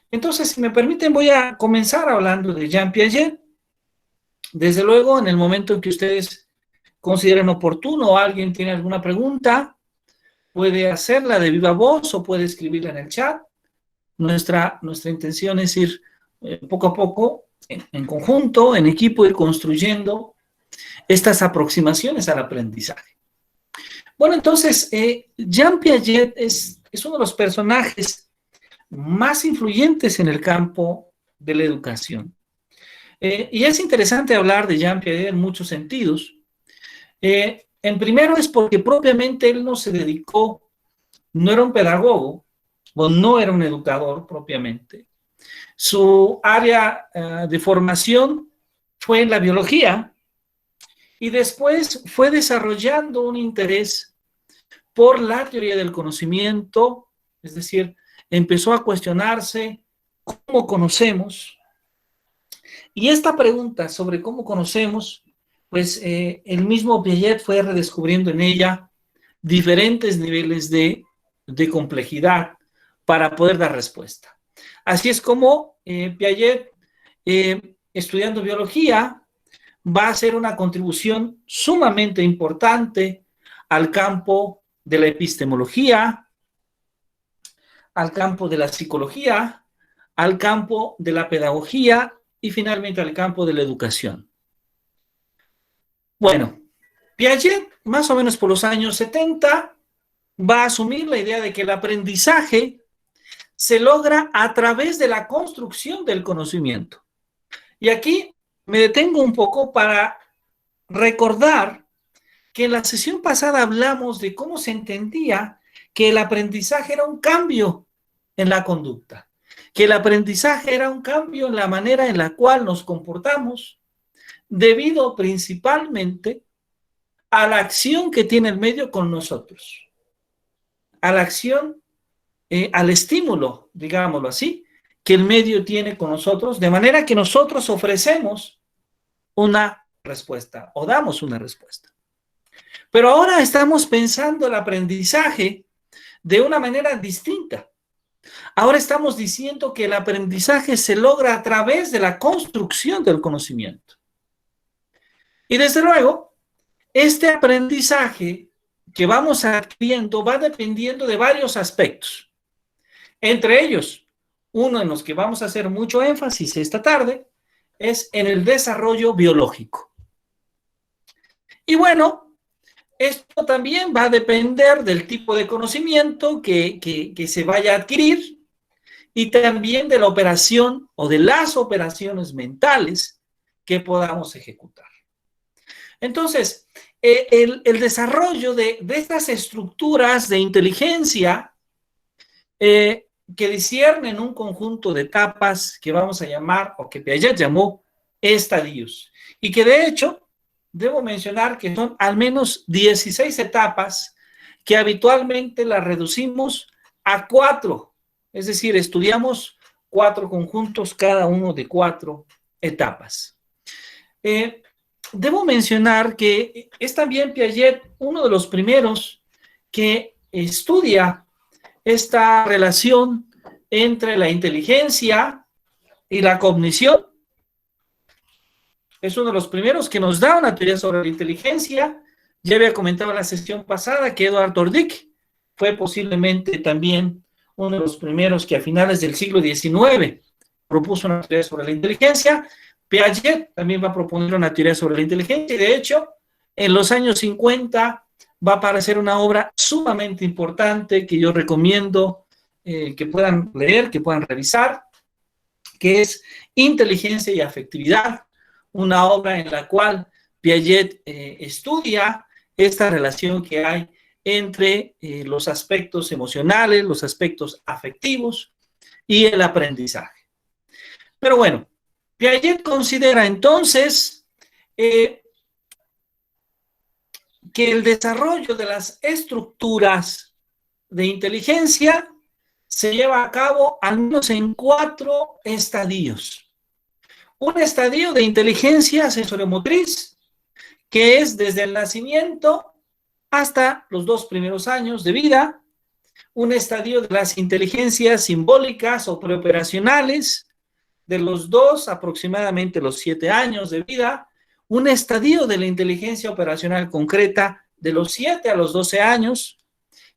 Entonces, si me permiten, voy a comenzar hablando de Jean Piaget. Desde luego, en el momento en que ustedes consideren oportuno o alguien tiene alguna pregunta, puede hacerla de viva voz o puede escribirla en el chat. Nuestra intención es ir poco a poco, en conjunto, en equipo, ir construyendo estas aproximaciones al aprendizaje. Bueno, entonces, Jean Piaget es uno de los personajes más influyentes en el campo de la educación. Y es interesante hablar de Jean Piaget en muchos sentidos. En primero es porque propiamente él no se dedicó, no era un pedagogo, o no era un educador propiamente. Su área de formación fue en la biología y después fue desarrollando un interés por la teoría del conocimiento, es decir, empezó a cuestionarse cómo conocemos. Y esta pregunta sobre cómo conocemos, pues el mismo Piaget fue redescubriendo en ella diferentes niveles de complejidad para poder dar respuesta. Así es como Piaget, estudiando biología, va a hacer una contribución sumamente importante al campo de la epistemología, al campo de la psicología, al campo de la pedagogía y finalmente al campo de la educación. Bueno, Piaget, más o menos por los años 70, va a asumir la idea de que el aprendizaje se logra a través de la construcción del conocimiento. Y aquí me detengo un poco para recordar que en la sesión pasada hablamos de cómo se entendía que el aprendizaje era un cambio en la conducta, que el aprendizaje era un cambio en la manera en la cual nos comportamos, debido principalmente a la acción que tiene el medio con nosotros, a la acción, al estímulo, digámoslo así, que el medio tiene con nosotros, de manera que nosotros ofrecemos una respuesta o damos una respuesta. Pero ahora estamos pensando el aprendizaje de una manera distinta. Ahora estamos diciendo que el aprendizaje se logra a través de la construcción del conocimiento. Y desde luego, este aprendizaje que vamos adquiriendo va dependiendo de varios aspectos. Entre ellos, uno en los que vamos a hacer mucho énfasis esta tarde es en el desarrollo biológico. Y bueno, esto también va a depender del tipo de conocimiento que se vaya a adquirir y también de la operación o de las operaciones mentales que podamos ejecutar. Entonces, el desarrollo de estas estructuras de inteligencia que disciernen un conjunto de etapas que vamos a llamar, o que Piaget llamó, estadios. Y que de hecho, debo mencionar que son al menos 16 etapas que habitualmente las reducimos a 4. Es decir, estudiamos 4 conjuntos, cada uno de 4 etapas. Debo mencionar que es también Piaget uno de los primeros que estudia esta relación entre la inteligencia y la cognición. Es uno de los primeros que nos da una teoría sobre la inteligencia. Ya había comentado en la sesión pasada que Edward Tordick fue posiblemente también uno de los primeros que a finales del siglo XIX propuso una teoría sobre la inteligencia. Piaget también va a proponer una teoría sobre la inteligencia y de hecho en los años 50 va a aparecer una obra sumamente importante que yo recomiendo que puedan leer, que puedan revisar, que es Inteligencia y Afectividad, una obra en la cual Piaget estudia esta relación que hay entre los aspectos emocionales, los aspectos afectivos y el aprendizaje. Pero bueno, Piaget considera entonces que el desarrollo de las estructuras de inteligencia se lleva a cabo al menos en 4 estadios. Un estadio de inteligencia sensoriomotriz, que es desde el nacimiento hasta los 2 primeros años de vida. Un estadio de las inteligencias simbólicas o preoperacionales, de los 2 aproximadamente los 7 años de vida. Un estadio de la inteligencia operacional concreta de los 7 a los 12 años.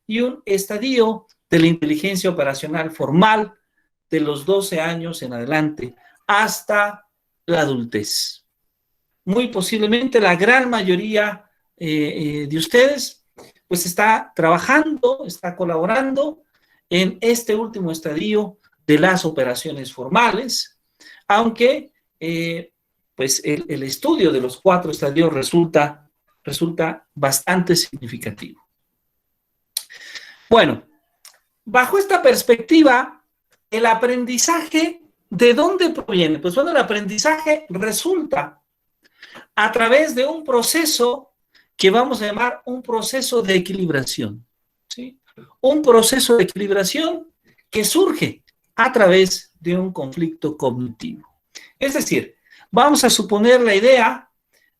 Y un estadio de la inteligencia operacional formal de los 12 años en adelante hasta la adultez. Muy posiblemente la gran mayoría de ustedes pues está trabajando, está colaborando en este último estadio de las operaciones formales, aunque pues el estudio de los 4 estadios resulta bastante significativo. Bueno, bajo esta perspectiva, el aprendizaje, ¿de dónde proviene? Pues bueno, el aprendizaje resulta a través de un proceso que vamos a llamar un proceso de equilibración, ¿sí? Un proceso de equilibración que surge a través de un conflicto cognitivo. Es decir, vamos a suponer la idea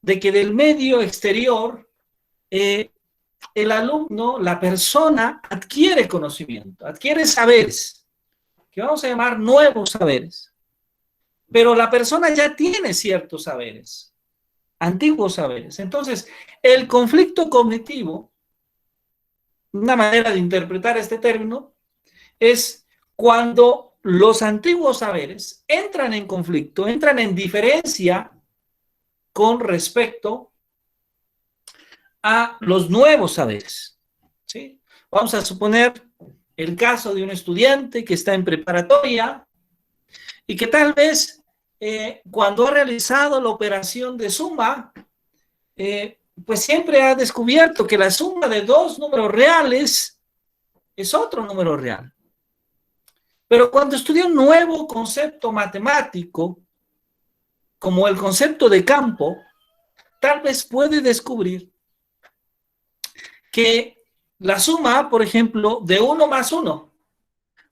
de que del medio exterior el alumno, la persona, adquiere conocimiento, adquiere saberes, que vamos a llamar nuevos saberes. Pero la persona ya tiene ciertos saberes, antiguos saberes. Entonces, el conflicto cognitivo, una manera de interpretar este término, es cuando los antiguos saberes entran en conflicto, entran en diferencia con respecto a los nuevos saberes, ¿sí? Vamos a suponer el caso de un estudiante que está en preparatoria y que tal vez cuando ha realizado la operación de suma, pues siempre ha descubierto que la suma de 2 números reales es otro número real. Pero cuando estudia un nuevo concepto matemático, como el concepto de campo, tal vez puede descubrir que la suma, por ejemplo, de 1 más 1,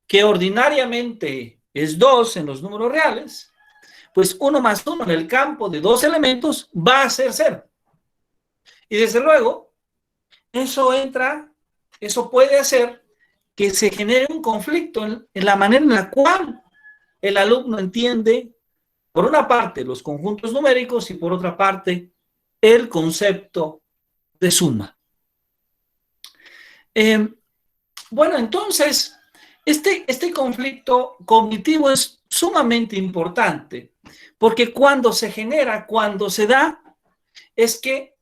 que ordinariamente es 2 en los números reales, pues 1 más 1 en el campo de 2 elementos va a ser 0. Y desde luego, eso puede hacer que se genere un conflicto en la manera en la cual el alumno entiende, por una parte, los conjuntos numéricos y por otra parte, el concepto de suma. Bueno, entonces, este conflicto cognitivo es sumamente importante, porque cuando se genera, cuando se da, es que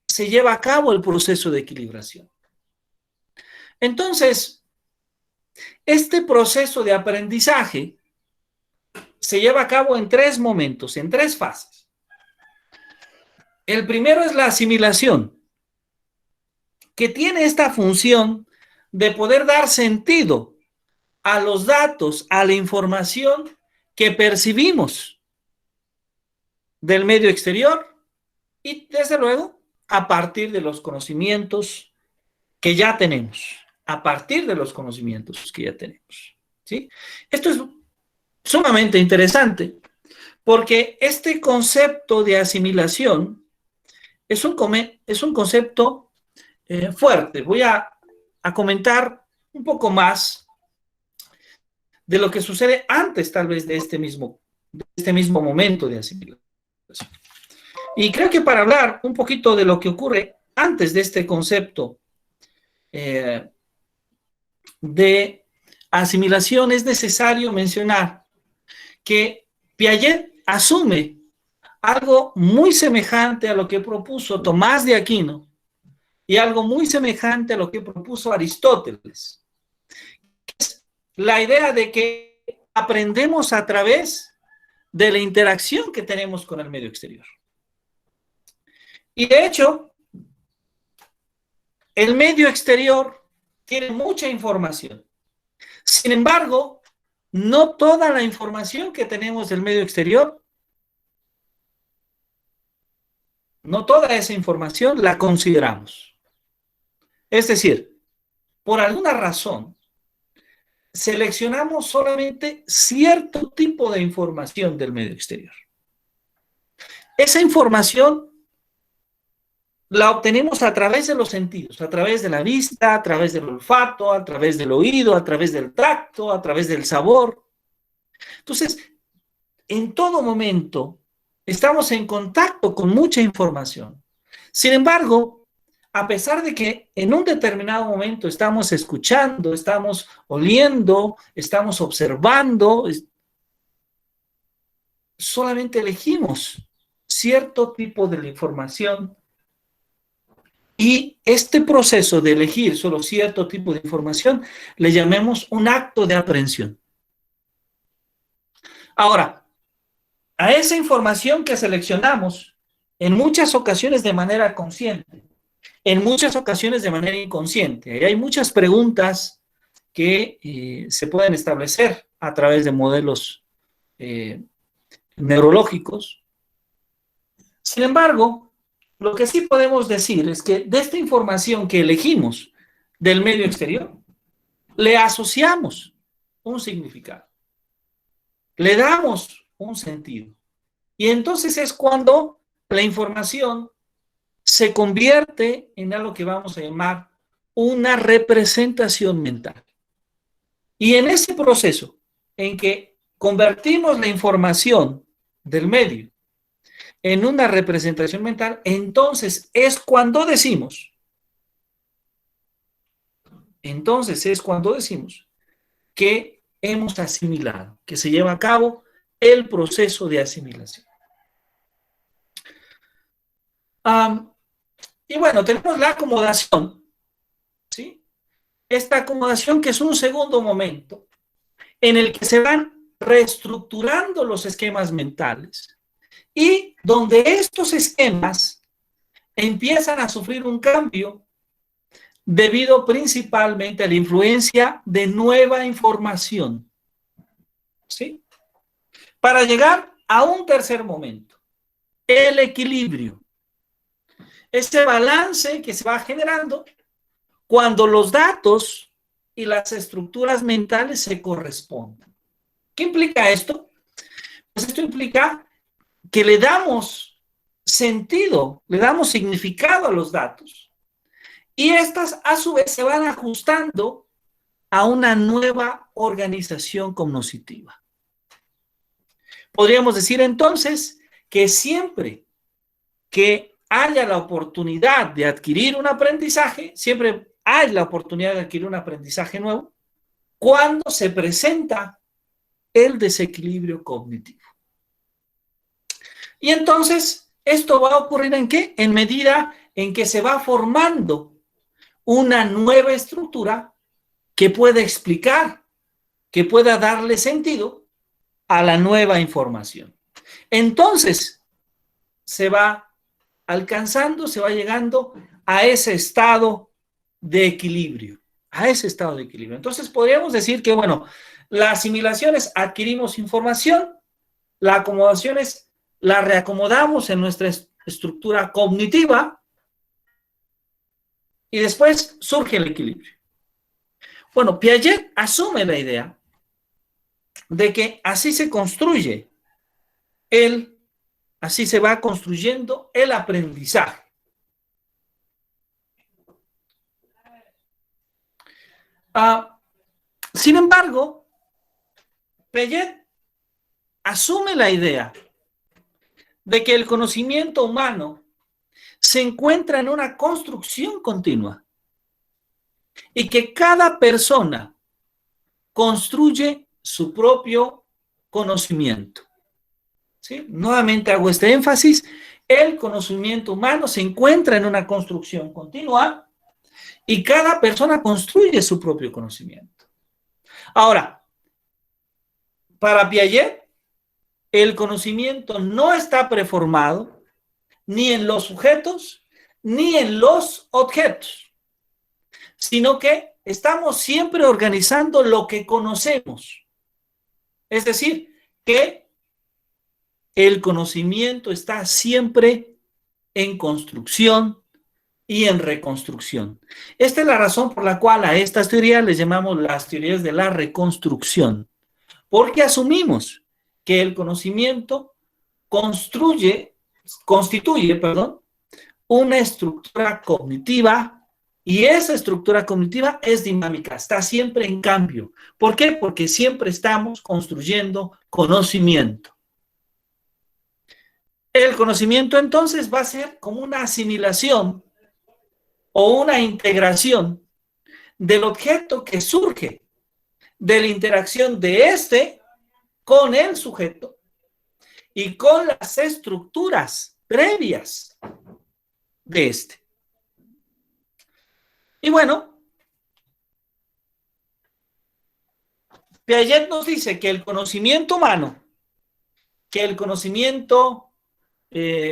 se lleva a cabo el proceso de equilibración. Entonces, este proceso de aprendizaje se lleva a cabo en 3 momentos, en 3 fases. El primero es la asimilación, que tiene esta función de poder dar sentido a los datos, a la información que percibimos del medio exterior y, desde luego, a partir de los conocimientos que ya tenemos, ¿sí? Esto es sumamente interesante porque este concepto de asimilación es un concepto fuerte. Voy a comentar un poco más de lo que sucede antes tal vez de de este mismo momento de asimilación. Y creo que para hablar un poquito de lo que ocurre antes de este concepto de asimilación, es necesario mencionar que Piaget asume algo muy semejante a lo que propuso Tomás de Aquino y algo muy semejante a lo que propuso Aristóteles. Es la idea de que aprendemos a través de la interacción que tenemos con el medio exterior. Y de hecho, el medio exterior tiene mucha información. Sin embargo, no toda la información que tenemos del medio exterior, no toda esa información la consideramos. Es decir, por alguna razón, seleccionamos solamente cierto tipo de información del medio exterior. Esa información la obtenemos a través de los sentidos, a través de la vista, a través del olfato, a través del oído, a través del tacto, a través del sabor. Entonces, en todo momento estamos en contacto con mucha información. Sin embargo, a pesar de que en un determinado momento estamos escuchando, estamos oliendo, estamos observando, solamente elegimos cierto tipo de información. Y este proceso de elegir solo cierto tipo de información le llamemos un acto de aprehensión. Ahora, a esa información que seleccionamos, en muchas ocasiones de manera consciente, en muchas ocasiones de manera inconsciente, y hay muchas preguntas que se pueden establecer a través de modelos neurológicos. Sin embargo, lo que sí podemos decir es que de esta información que elegimos del medio exterior, le asociamos un significado, le damos un sentido. Y entonces es cuando la información se convierte en algo que vamos a llamar una representación mental. Y en ese proceso en que convertimos la información del medio en una representación mental, entonces es cuando decimos que hemos asimilado, que se lleva a cabo el proceso de asimilación. Y bueno, tenemos la acomodación, ¿sí? Esta acomodación que es un segundo momento en el que se van reestructurando los esquemas mentales y donde estos esquemas empiezan a sufrir un cambio debido principalmente a la influencia de nueva información, ¿sí? Para llegar a un tercer momento, el equilibrio. Ese balance que se va generando cuando los datos y las estructuras mentales se corresponden. ¿Qué implica esto? Pues esto implica que le damos sentido, le damos significado a los datos. Y estas, a su vez, se van ajustando a una nueva organización cognitiva. Podríamos decir entonces que siempre que haya la oportunidad de adquirir un aprendizaje, siempre hay la oportunidad de adquirir un aprendizaje nuevo, cuando se presenta el desequilibrio cognitivo. Y entonces, ¿esto va a ocurrir en qué? En medida en que se va formando una nueva estructura que pueda explicar, que pueda darle sentido a la nueva información. Entonces, se va alcanzando, se va llegando a ese estado de equilibrio, Entonces, podríamos decir que, bueno, la asimilación es adquirimos información, la acomodación es la reacomodamos en nuestra estructura cognitiva y después surge el equilibrio. Bueno, Piaget asume la idea de que así se construye así se va construyendo el aprendizaje. Sin embargo, Piaget asume la idea de que el conocimiento humano se encuentra en una construcción continua y que cada persona construye su propio conocimiento. ¿Sí? Nuevamente hago este énfasis, el conocimiento humano se encuentra en una construcción continua y cada persona construye su propio conocimiento. Ahora, para Piaget, el conocimiento no está preformado ni en los sujetos ni en los objetos, sino que estamos siempre organizando lo que conocemos. Es decir, que el conocimiento está siempre en construcción y en reconstrucción. Esta es la razón por la cual a estas teorías les llamamos las teorías de la reconstrucción, porque asumimos que el conocimiento constituye, una estructura cognitiva y esa estructura cognitiva es dinámica, está siempre en cambio. ¿Por qué? Porque siempre estamos construyendo conocimiento. El conocimiento entonces va a ser como una asimilación o una integración del objeto que surge de la interacción de este con el sujeto y con las estructuras previas de este. Y bueno, Piaget nos dice que el conocimiento humano, que el conocimiento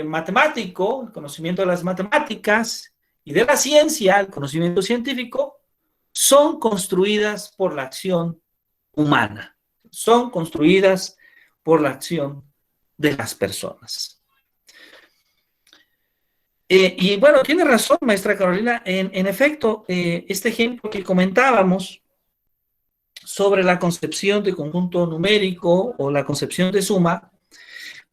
matemático, el conocimiento de las matemáticas y de la ciencia, el conocimiento científico, son construidas por la acción humana, son construidas por la acción de las personas. Y bueno, tiene razón, maestra Carolina, en efecto, este ejemplo que comentábamos sobre la concepción de conjunto numérico o la concepción de suma,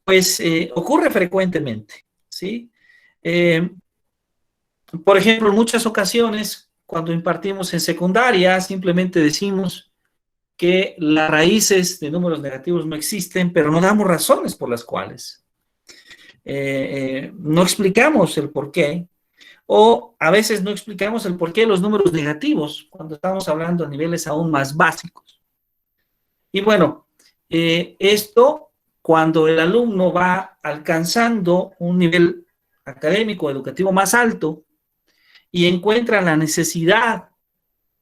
pues ocurre frecuentemente, ¿sí? Por ejemplo, en muchas ocasiones, cuando impartimos en secundaria, simplemente decimos que las raíces de números negativos no existen, pero no damos razones por las cuales. No explicamos el por qué, o a veces no explicamos el por qué de los números negativos, cuando estamos hablando a niveles aún más básicos. Y bueno, esto, cuando el alumno va alcanzando un nivel académico, educativo más alto, y encuentra la necesidad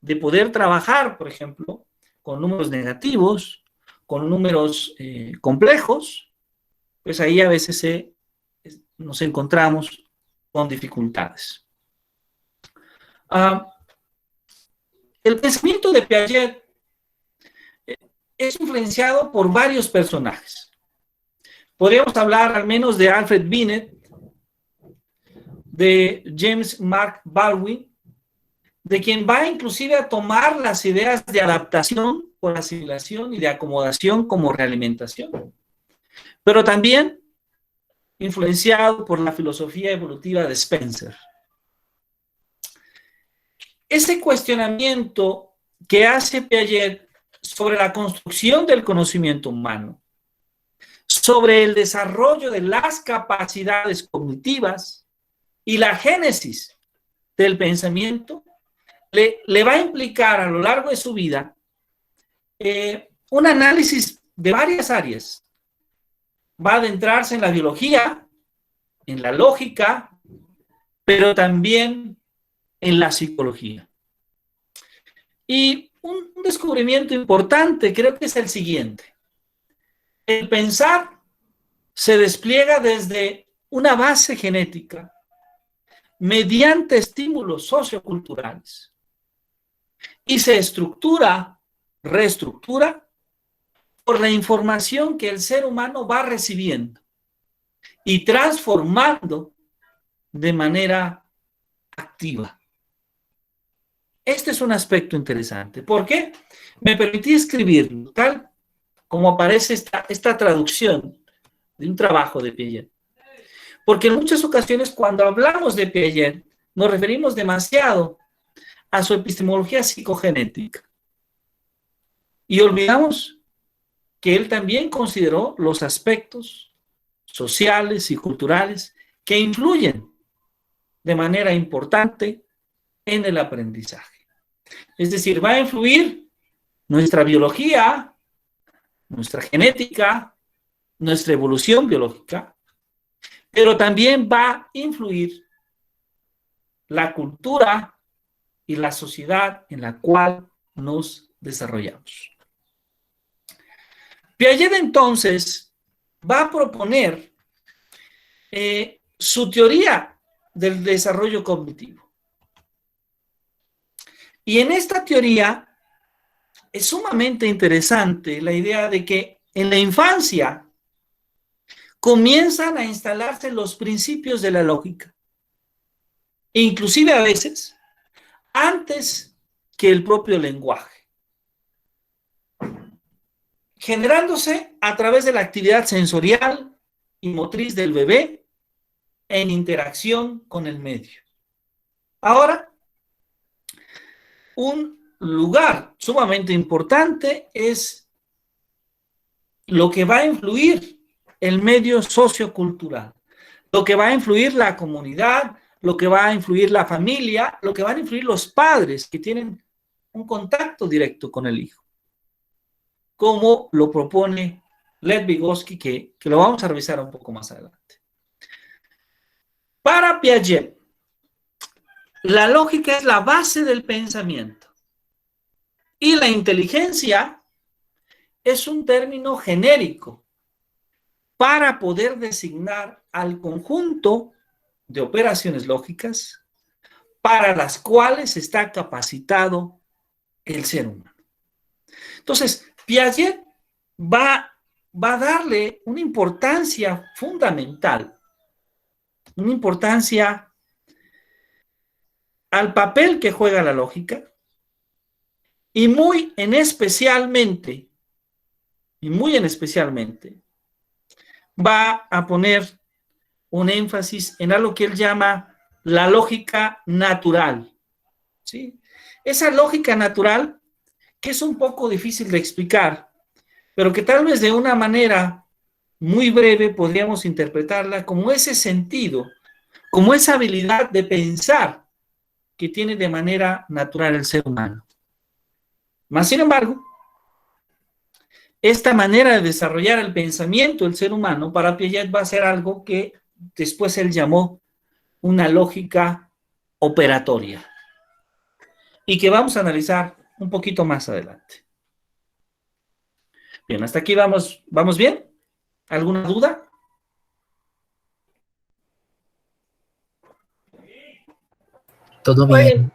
de poder trabajar, por ejemplo, con números negativos, con números complejos, pues ahí a veces nos encontramos con dificultades. El pensamiento de Piaget es influenciado por varios personajes. Podríamos hablar al menos de Alfred Binet, de James Mark Baldwin, de quien va inclusive a tomar las ideas de adaptación por asimilación y de acomodación como realimentación, pero también influenciado por la filosofía evolutiva de Spencer. Ese cuestionamiento que hace Piaget sobre la construcción del conocimiento humano, sobre el desarrollo de las capacidades cognitivas y la génesis del pensamiento, le va a implicar a lo largo de su vida un análisis de varias áreas. Va a adentrarse en la biología, en la lógica, pero también en la psicología. Y un descubrimiento importante creo que es el siguiente. El pensar se despliega desde una base genética mediante estímulos socioculturales y se estructura, reestructura por la información que el ser humano va recibiendo y transformando de manera activa. Este es un aspecto interesante. ¿Por qué? Me permití escribirlo tal como aparece esta traducción de un trabajo de Piaget. Porque en muchas ocasiones cuando hablamos de Piaget nos referimos demasiado a su epistemología psicogenética y olvidamos que él también consideró los aspectos sociales y culturales que influyen de manera importante en el aprendizaje. Es decir, va a influir nuestra biología, nuestra genética, nuestra evolución biológica, pero también va a influir la cultura y la sociedad en la cual nos desarrollamos. Piaget entonces va a proponer su teoría del desarrollo cognitivo. Y en esta teoría es sumamente interesante la idea de que en la infancia comienzan a instalarse los principios de la lógica, inclusive a veces antes que el propio lenguaje, generándose a través de la actividad sensorial y motriz del bebé en interacción con el medio. Ahora, un lugar sumamente importante es lo que va a influir el medio sociocultural, lo que va a influir la comunidad, lo que va a influir la familia, lo que van a influir los padres que tienen un contacto directo con el hijo, como lo propone Lev Vygotsky, que lo vamos a revisar un poco más adelante. Para Piaget, la lógica es la base del pensamiento y la inteligencia es un término genérico para poder designar al conjunto de operaciones lógicas para las cuales está capacitado el ser humano. Entonces, Piaget va a darle una importancia fundamental, una importancia al papel que juega la lógica y muy en especialmente va a poner un énfasis en algo que él llama la lógica natural, ¿sí? Esa lógica natural que es un poco difícil de explicar, pero que tal vez de una manera muy breve podríamos interpretarla como ese sentido, como esa habilidad de pensar que tiene de manera natural el ser humano. Más sin embargo, esta manera de desarrollar el pensamiento del ser humano para Piaget va a ser algo que después él llamó una lógica operatoria y que vamos a analizar un poquito más adelante. Bien, hasta aquí vamos bien. ¿Alguna duda? Todo bien.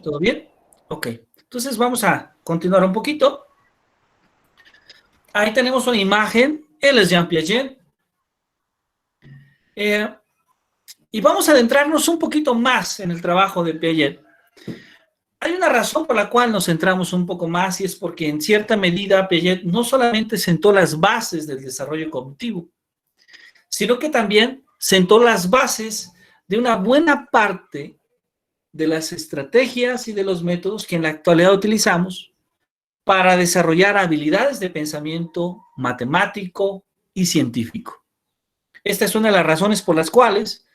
¿Todo bien? Ok. Entonces vamos a continuar un poquito. Ahí tenemos una imagen. Él es Jean Piaget. Y vamos a adentrarnos un poquito más en el trabajo de Piaget. Hay una razón por la cual nos centramos un poco más y es porque en cierta medida Piaget no solamente sentó las bases del desarrollo cognitivo, sino que también sentó las bases de una buena parte de las estrategias y de los métodos que en la actualidad utilizamos para desarrollar habilidades de pensamiento matemático y científico. Esta es una de las razones por las cuales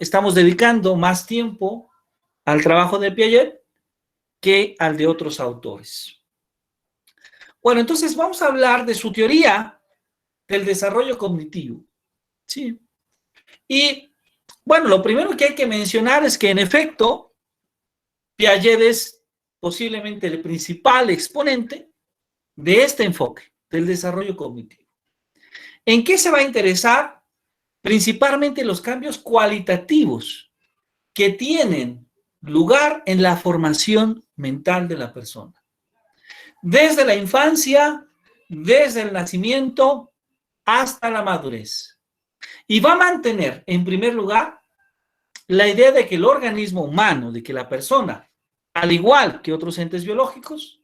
estamos dedicando más tiempo al trabajo de Piaget que al de otros autores. Bueno, entonces vamos a hablar de su teoría del desarrollo cognitivo. Sí. Y bueno, lo primero que hay que mencionar es que en efecto, Piaget es posiblemente el principal exponente de este enfoque del desarrollo cognitivo. ¿En qué se va a interesar? Principalmente los cambios cualitativos que tienen lugar en la formación mental de la persona. Desde la infancia, desde el nacimiento hasta la madurez. Y va a mantener, en primer lugar, la idea de que el organismo humano, de que la persona, al igual que otros entes biológicos,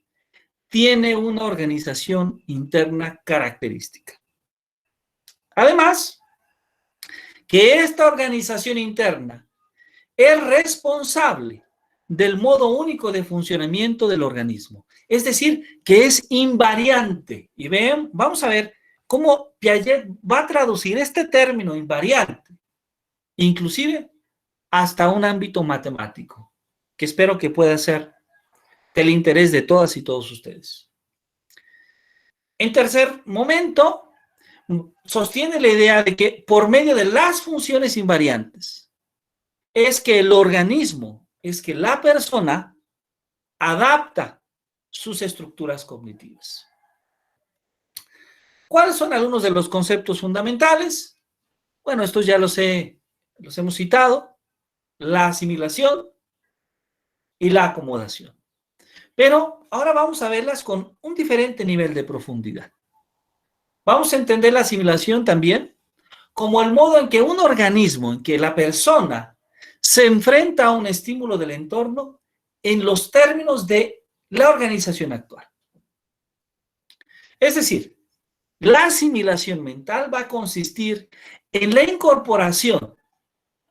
tiene una organización interna característica. Además, que esta organización interna es responsable del modo único de funcionamiento del organismo. Es decir, que es invariante. Y ven, vamos a ver cómo Piaget va a traducir este término invariante, inclusive hasta un ámbito matemático, que espero que pueda ser del interés de todas y todos ustedes. En tercer momento, sostiene la idea de que por medio de las funciones invariantes es que el organismo, es que la persona adapta sus estructuras cognitivas. ¿Cuáles son algunos de los conceptos fundamentales? Bueno, estos ya los hemos citado: la asimilación y la acomodación. Pero ahora vamos a verlas con un diferente nivel de profundidad. Vamos a entender la asimilación también como el modo en que un organismo, en que la persona se enfrenta a un estímulo del entorno en los términos de la organización actual. Es decir, la asimilación mental va a consistir en la incorporación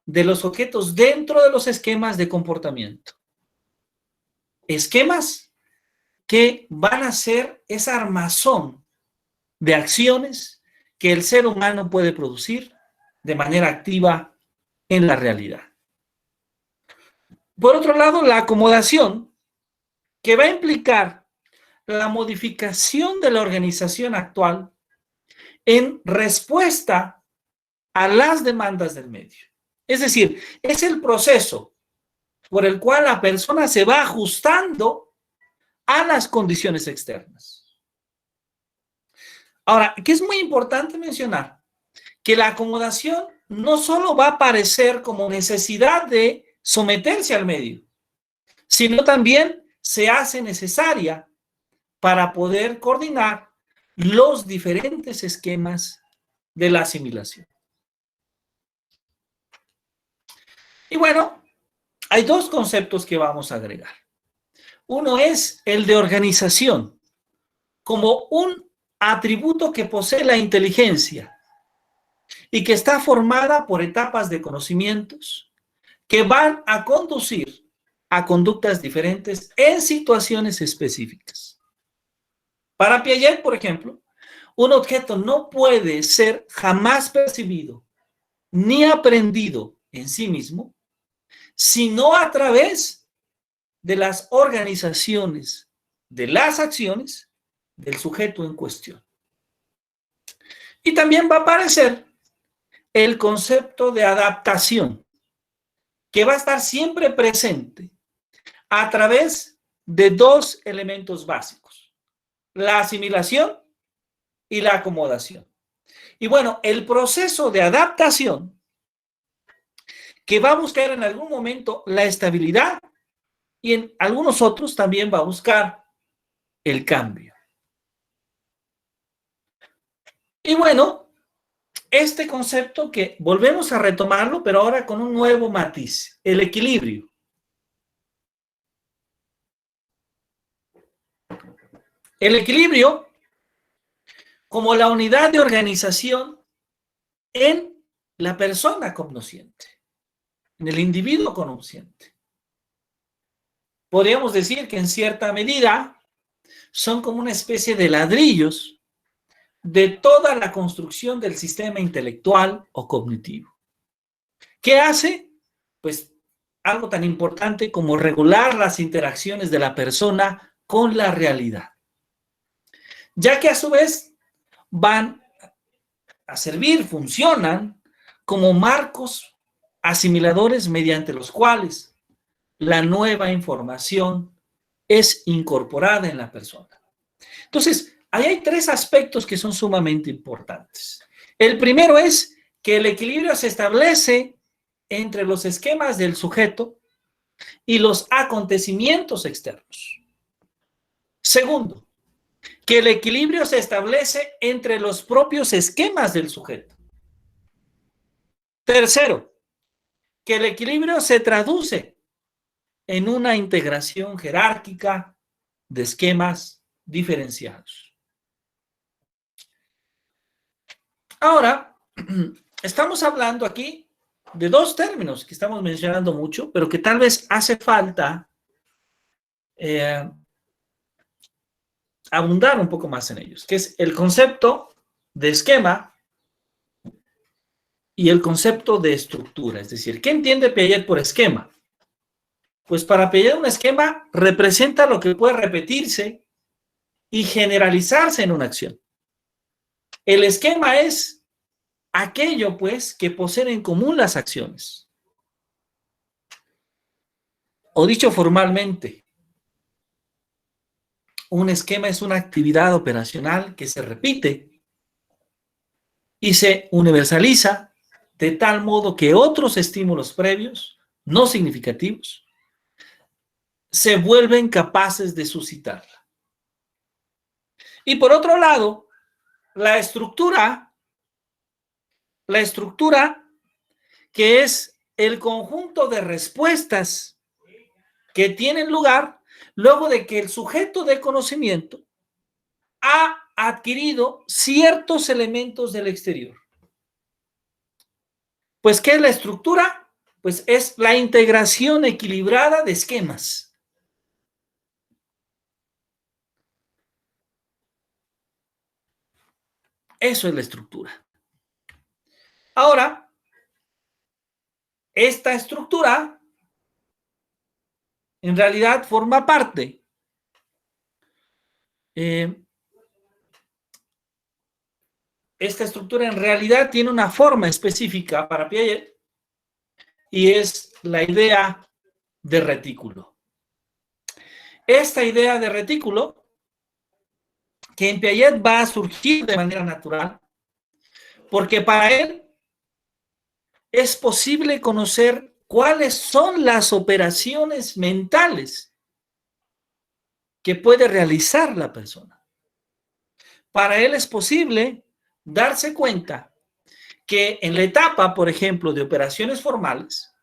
de los objetos dentro de los esquemas de comportamiento. Esquemas que van a ser esa armazón de acciones que el ser humano puede producir de manera activa en la realidad. Por otro lado, la acomodación, que va a implicar la modificación de la organización actual en respuesta a las demandas del medio. Es decir, es el proceso por el cual la persona se va ajustando a las condiciones externas. Ahora, que es muy importante mencionar que la acomodación no solo va a aparecer como necesidad de someterse al medio, sino también se hace necesaria para poder coordinar los diferentes esquemas de la asimilación. Y bueno, hay dos conceptos que vamos a agregar. Uno es el de organización, como un atributo que posee la inteligencia y que está formada por etapas de conocimientos que van a conducir a conductas diferentes en situaciones específicas. Para Piaget, por ejemplo, un objeto no puede ser jamás percibido ni aprendido en sí mismo, sino a través de las organizaciones de las acciones del sujeto en cuestión. Y también va a aparecer el concepto de adaptación, que va a estar siempre presente a través de dos elementos básicos: la asimilación y la acomodación. Y bueno, el proceso de adaptación, que va a buscar en algún momento la estabilidad y en algunos otros también va a buscar el cambio. Y bueno, este concepto que volvemos a retomarlo, pero ahora con un nuevo matiz: el equilibrio. El equilibrio como la unidad de organización en la persona cognosciente, en el individuo cognosciente. Podríamos decir que en cierta medida son como una especie de ladrillos de toda la construcción del sistema intelectual o cognitivo. ¿Qué hace? Pues algo tan importante como regular las interacciones de la persona con la realidad, ya que a su vez van a servir, funcionan como marcos asimiladores mediante los cuales la nueva información es incorporada en la persona. Entonces, ahí hay tres aspectos que son sumamente importantes. El primero es que el equilibrio se establece entre los esquemas del sujeto y los acontecimientos externos. Segundo, que el equilibrio se establece entre los propios esquemas del sujeto. Tercero, que el equilibrio se traduce en una integración jerárquica de esquemas diferenciados. Ahora, estamos hablando aquí de dos términos que estamos mencionando mucho, pero que tal vez hace falta abundar un poco más en ellos, que es el concepto de esquema y el concepto de estructura. Es decir, ¿qué entiende Piaget por esquema? Pues para Piaget un esquema representa lo que puede repetirse y generalizarse en una acción. El esquema es aquello, pues, que poseen en común las acciones. O dicho formalmente, un esquema es una actividad operacional que se repite y se universaliza de tal modo que otros estímulos previos, no significativos, se vuelven capaces de suscitarla. Y por otro lado, la estructura que es el conjunto de respuestas que tienen lugar luego de que el sujeto de conocimiento ha adquirido ciertos elementos del exterior. Pues, ¿qué es la estructura? Pues es la integración equilibrada de esquemas. Eso es la estructura. Ahora, esta estructura en realidad forma parte esta estructura en realidad tiene una forma específica para Piaget y es la idea de retículo. Esta idea de retículo, que en Piaget va a surgir de manera natural, porque para él es posible conocer cuáles son las operaciones mentales que puede realizar la persona. Para él es posible darse cuenta que en la etapa, por ejemplo, de operaciones formales,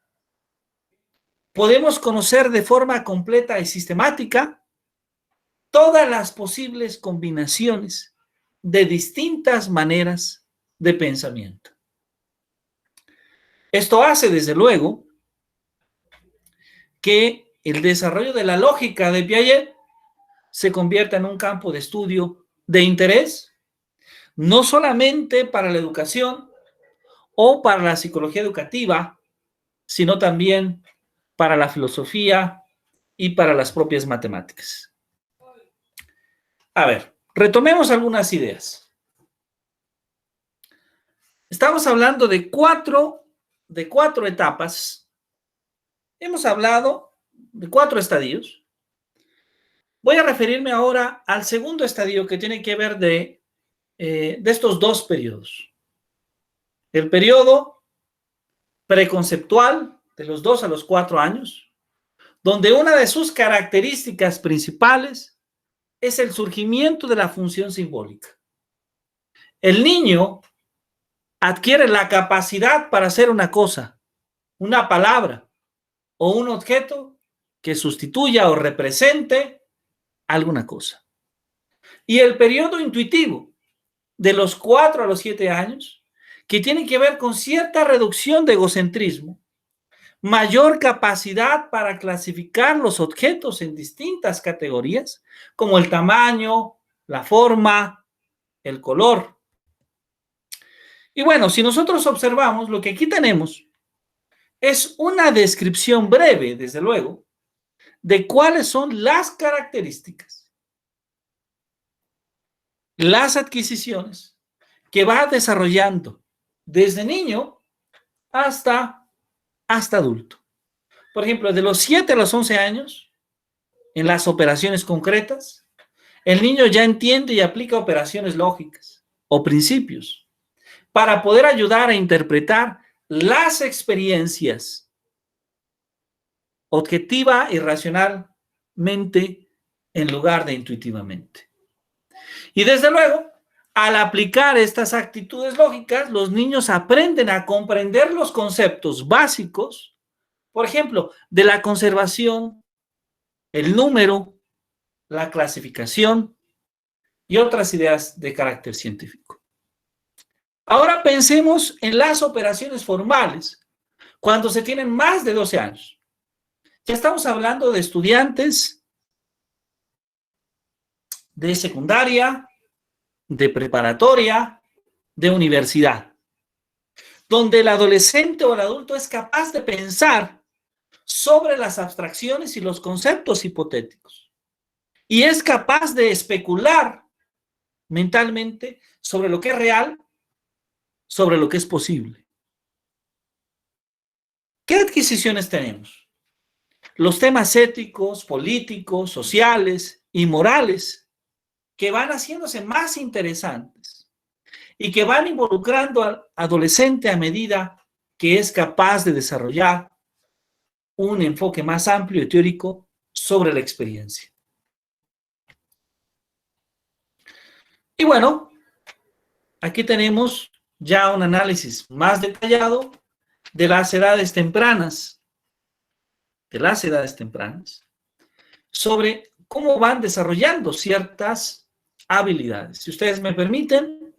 podemos conocer de forma completa y sistemática todas las posibles combinaciones de distintas maneras de pensamiento. Esto hace, desde luego, que el desarrollo de la lógica de Piaget se convierta en un campo de estudio de interés, no solamente para la educación o para la psicología educativa, sino también para la filosofía y para las propias matemáticas. A ver, retomemos algunas ideas. Estamos hablando de cuatro etapas. Hemos hablado de 4 estadios. Voy a referirme ahora al segundo estadio, que tiene que ver de estos 2 periodos. El periodo preconceptual, de los 2 a los 4 años, donde una de sus características principales es el surgimiento de la función simbólica. El niño adquiere la capacidad para hacer una cosa, una palabra o un objeto que sustituya o represente alguna cosa. Y el periodo intuitivo, de los 4 a los 7 años, que tiene que ver con cierta reducción de egocentrismo, mayor capacidad para clasificar los objetos en distintas categorías, como el tamaño, la forma, el color. Y bueno, si nosotros observamos, lo que aquí tenemos es una descripción breve, desde luego, de cuáles son las características, las adquisiciones que va desarrollando desde niño hasta adulto. Por ejemplo, de los 7 a los 11 años, en las operaciones concretas, el niño ya entiende y aplica operaciones lógicas o principios para poder ayudar a interpretar las experiencias objetiva y racionalmente en lugar de intuitivamente. Y desde luego, al aplicar estas actitudes lógicas, los niños aprenden a comprender los conceptos básicos, por ejemplo, de la conservación, el número, la clasificación y otras ideas de carácter científico. Ahora pensemos en las operaciones formales, cuando se tienen más de 12 años. Ya estamos hablando de estudiantes de secundaria, de preparatoria, de universidad, donde el adolescente o el adulto es capaz de pensar sobre las abstracciones y los conceptos hipotéticos. Y es capaz de especular mentalmente sobre lo que es real, sobre lo que es posible. ¿Qué adquisiciones tenemos? Los temas éticos, políticos, sociales y morales que van haciéndose más interesantes y que van involucrando al adolescente a medida que es capaz de desarrollar un enfoque más amplio y teórico sobre la experiencia. Y bueno, aquí tenemos ya un análisis más detallado de las edades tempranas, sobre cómo van desarrollando ciertas habilidades. Si ustedes me permiten,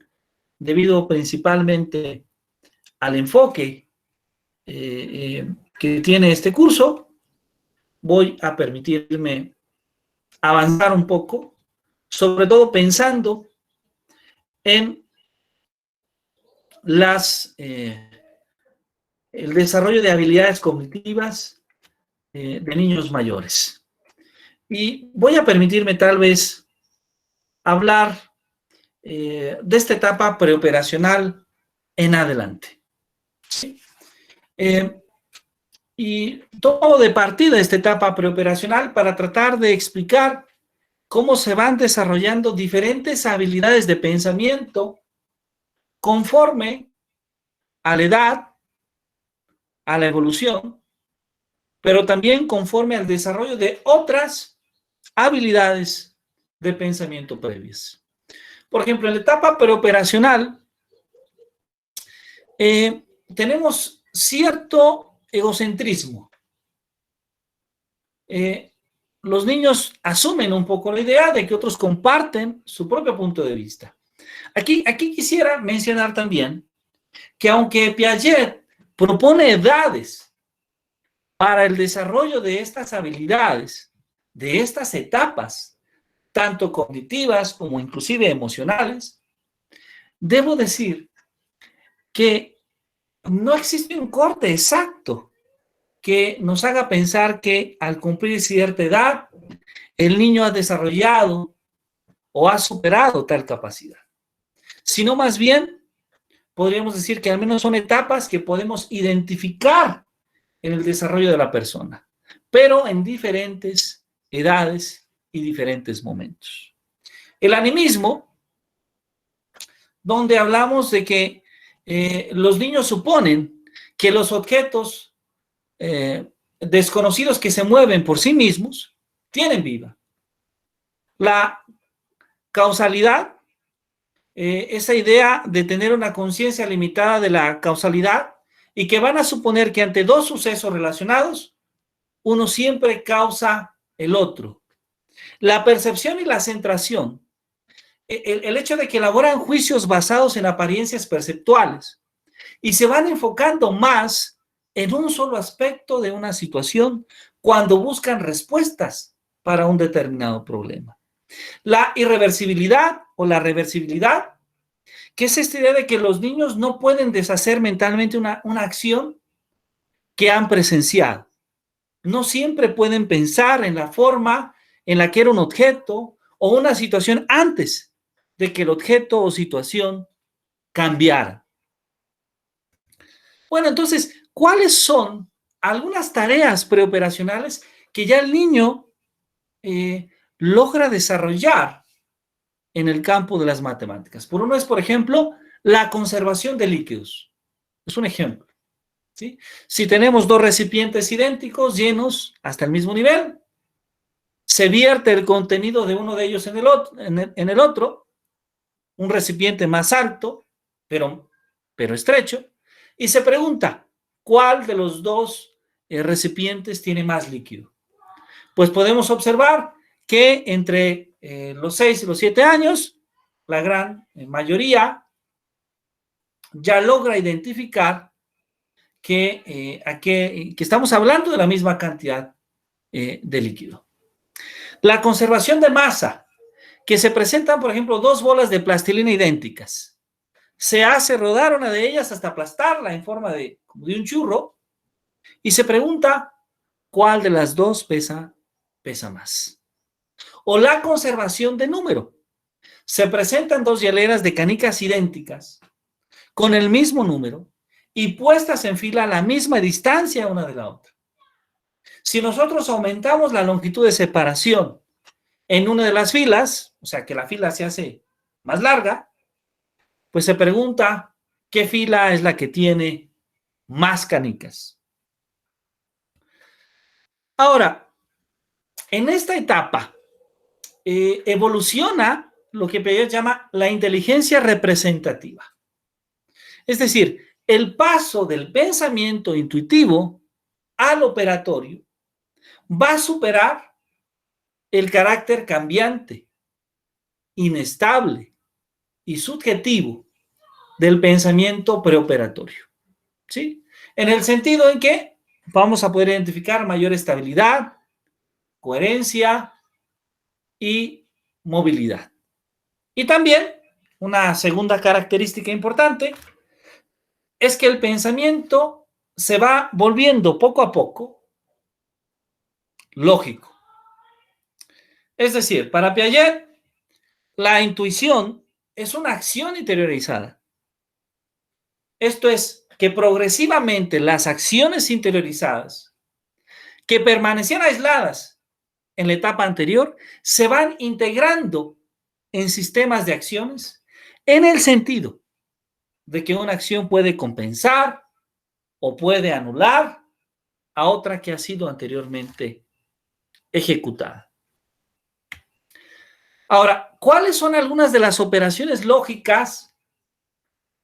debido principalmente al enfoque que tiene este curso, voy a permitirme avanzar un poco, sobre todo pensando en el desarrollo de habilidades cognitivas de niños mayores. Y voy a permitirme tal vez hablar de esta etapa preoperacional en adelante. ¿Sí? Y tomo de partida esta etapa preoperacional para tratar de explicar cómo se van desarrollando diferentes habilidades de pensamiento conforme a la edad, a la evolución, pero también conforme al desarrollo de otras habilidades de pensamiento previas. Por ejemplo, en la etapa preoperacional tenemos cierto egocentrismo. Los niños asumen un poco la idea de que otros comparten su propio punto de vista. Aquí quisiera mencionar también que aunque Piaget propone edades para el desarrollo de estas habilidades, de estas etapas, tanto cognitivas como inclusive emocionales, debo decir que no existe un corte exacto que nos haga pensar que al cumplir cierta edad, el niño ha desarrollado o ha superado tal capacidad, sino más bien podríamos decir que al menos son etapas que podemos identificar en el desarrollo de la persona, pero en diferentes edades y diferentes momentos. El animismo, donde hablamos de que los niños suponen que los objetos desconocidos que se mueven por sí mismos tienen vida. La causalidad, esa idea de tener una conciencia limitada de la causalidad y que van a suponer que ante dos sucesos relacionados, uno siempre causa el otro. La percepción y la centración, el hecho de que elaboran juicios basados en apariencias perceptuales y se van enfocando más en un solo aspecto de una situación cuando buscan respuestas para un determinado problema. La irreversibilidad o la reversibilidad, que es esta idea de que los niños no pueden deshacer mentalmente una acción que han presenciado. No siempre pueden pensar en la forma en la que era un objeto o una situación antes de que el objeto o situación cambiara. Bueno, entonces, ¿cuáles son algunas tareas preoperacionales que ya el niño logra desarrollar en el campo de las matemáticas? Por uno es, por ejemplo, la conservación de líquidos. Es un ejemplo, ¿sí? Si tenemos dos recipientes idénticos, llenos hasta el mismo nivel, se vierte el contenido de uno de ellos en el otro, un recipiente más alto, pero estrecho, y se pregunta, ¿cuál de los dos recipientes tiene más líquido? Pues podemos observar que entre los 6 y los 7 años, la gran mayoría ya logra identificar que estamos hablando de la misma cantidad de líquido. La conservación de masa, que se presentan, por ejemplo, dos bolas de plastilina idénticas. Se hace rodar una de ellas hasta aplastarla en forma de, como de un churro, y se pregunta cuál de las dos pesa más. O la conservación de número. Se presentan dos hieleras de canicas idénticas, con el mismo número, y puestas en fila a la misma distancia una de la otra. Si nosotros aumentamos la longitud de separación en una de las filas, o sea que la fila se hace más larga, pues se pregunta qué fila es la que tiene más canicas. Ahora, en esta etapa evoluciona lo que Piaget llama la inteligencia representativa. Es decir, el paso del pensamiento intuitivo al operatorio va a superar el carácter cambiante, inestable y subjetivo del pensamiento preoperatorio. ¿Sí? En el sentido en que vamos a poder identificar mayor estabilidad, coherencia y movilidad. Y también una segunda característica importante es que el pensamiento se va volviendo poco a poco lógico. Es decir, para Piaget, la intuición es una acción interiorizada. Esto es, que progresivamente las acciones interiorizadas que permanecían aisladas en la etapa anterior se van integrando en sistemas de acciones en el sentido de que una acción puede compensar o puede anular a otra que ha sido anteriormente ejecutada. Ahora, ¿cuáles son algunas de las operaciones lógicas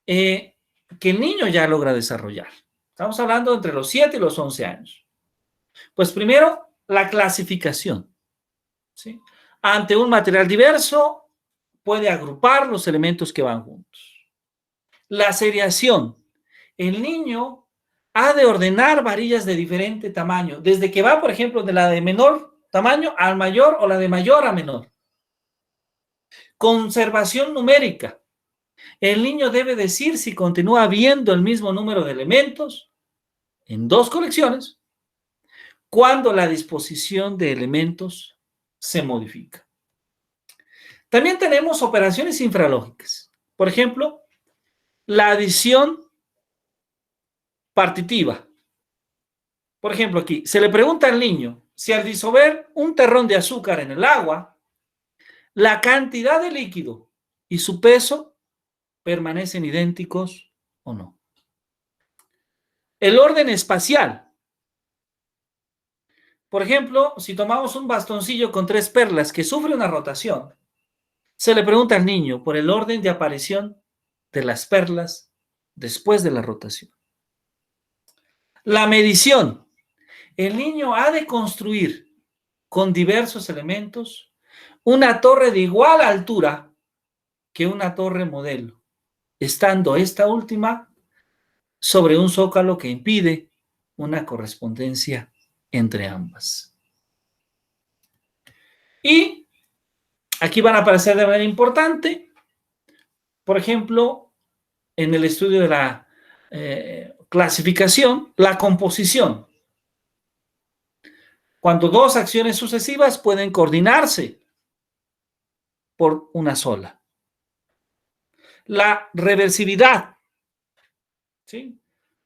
que el niño ya logra desarrollar? Estamos hablando entre los 7 y los 11 años. Pues primero, la clasificación. ¿Sí? Ante un material diverso, puede agrupar los elementos que van juntos. La seriación. El niño ha de ordenar varillas de diferente tamaño, desde que va, por ejemplo, de la de menor tamaño al mayor o la de mayor a menor. Conservación numérica. El niño debe decir si continúa viendo el mismo número de elementos en dos colecciones cuando la disposición de elementos se modifica. También tenemos operaciones infralógicas. Por ejemplo, la adición partitiva. Por ejemplo, aquí se le pregunta al niño si al disolver un terrón de azúcar en el agua, la cantidad de líquido y su peso permanecen idénticos o no. El orden espacial. Por ejemplo, si tomamos un bastoncillo con 3 perlas que sufre una rotación, se le pregunta al niño por el orden de aparición de las perlas después de la rotación. La medición. El niño ha de construir con diversos elementos una torre de igual altura que una torre modelo, estando esta última sobre un zócalo que impide una correspondencia entre ambas. Y aquí van a aparecer de manera importante, por ejemplo, en el estudio de la clasificación, la composición. Cuando dos acciones sucesivas pueden coordinarse por una sola. La reversibilidad. ¿Sí?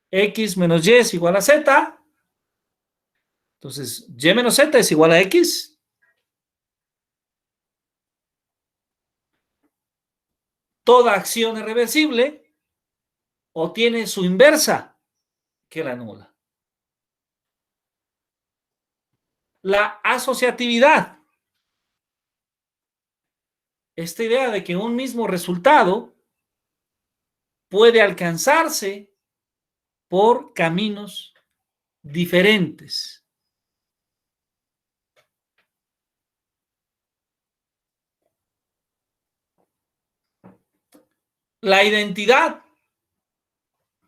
X menos Y es igual a Z. Entonces, Y menos Z es igual a X. Toda acción es reversible o tiene su inversa que la anula. La asociatividad. Esta idea de que un mismo resultado puede alcanzarse por caminos diferentes. La identidad,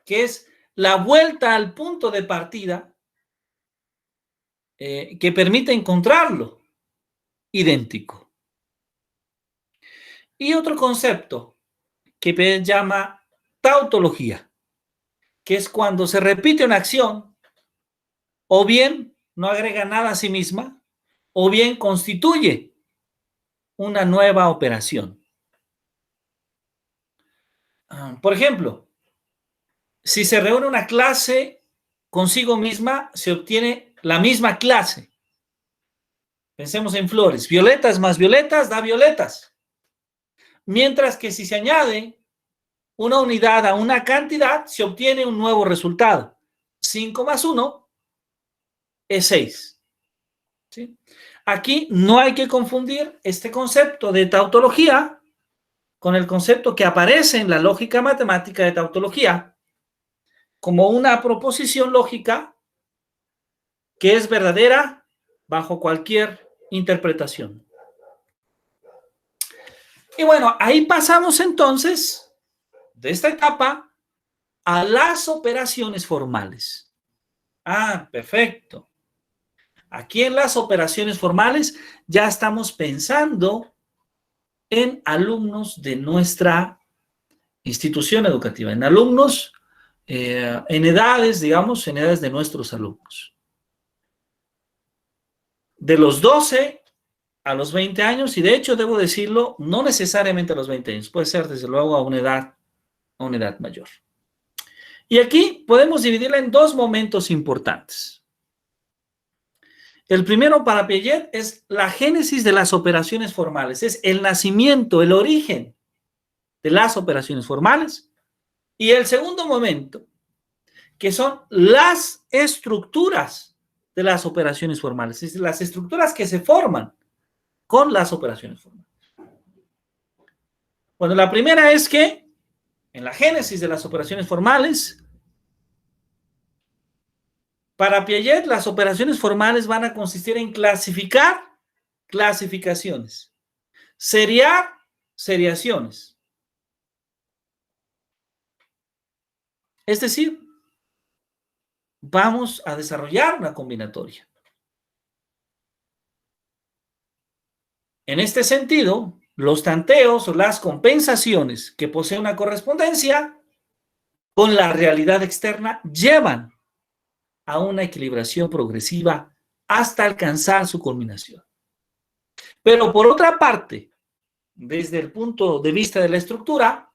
que es la vuelta al punto de partida que permite encontrarlo idéntico. Y otro concepto que Piaget llama tautología, que es cuando se repite una acción, o bien no agrega nada a sí misma, o bien constituye una nueva operación. Por ejemplo, si se reúne una clase consigo misma, se obtiene la misma clase. Pensemos en flores. Violetas más violetas da violetas. Mientras que si se añade una unidad a una cantidad, se obtiene un nuevo resultado. 5 más 1 es 6. ¿Sí? Aquí no hay que confundir este concepto de tautología con el concepto que aparece en la lógica matemática de tautología como una proposición lógica que es verdadera bajo cualquier interpretación. Y bueno, ahí pasamos entonces de esta etapa a las operaciones formales. Ah, perfecto. Aquí en las operaciones formales ya estamos pensando en alumnos de nuestra institución educativa, en alumnos en edades, digamos, en edades de nuestros alumnos. De los 12 a los 20 años, y de hecho debo decirlo, no necesariamente a los 20 años, puede ser desde luego a una edad mayor. Y aquí podemos dividirla en dos momentos importantes. El primero para Piaget es la génesis de las operaciones formales, es el nacimiento, el origen de las operaciones formales. Y el segundo momento, que son las estructuras de las operaciones formales, es decir, las estructuras que se forman con las operaciones formales. Bueno, la primera es que en la génesis de las operaciones formales, para Piaget las operaciones formales van a consistir en clasificar clasificaciones, seriar seriaciones. Es decir, vamos a desarrollar una combinatoria. En este sentido, los tanteos o las compensaciones que poseen una correspondencia con la realidad externa llevan a una equilibración progresiva hasta alcanzar su culminación. Pero por otra parte, desde el punto de vista de la estructura,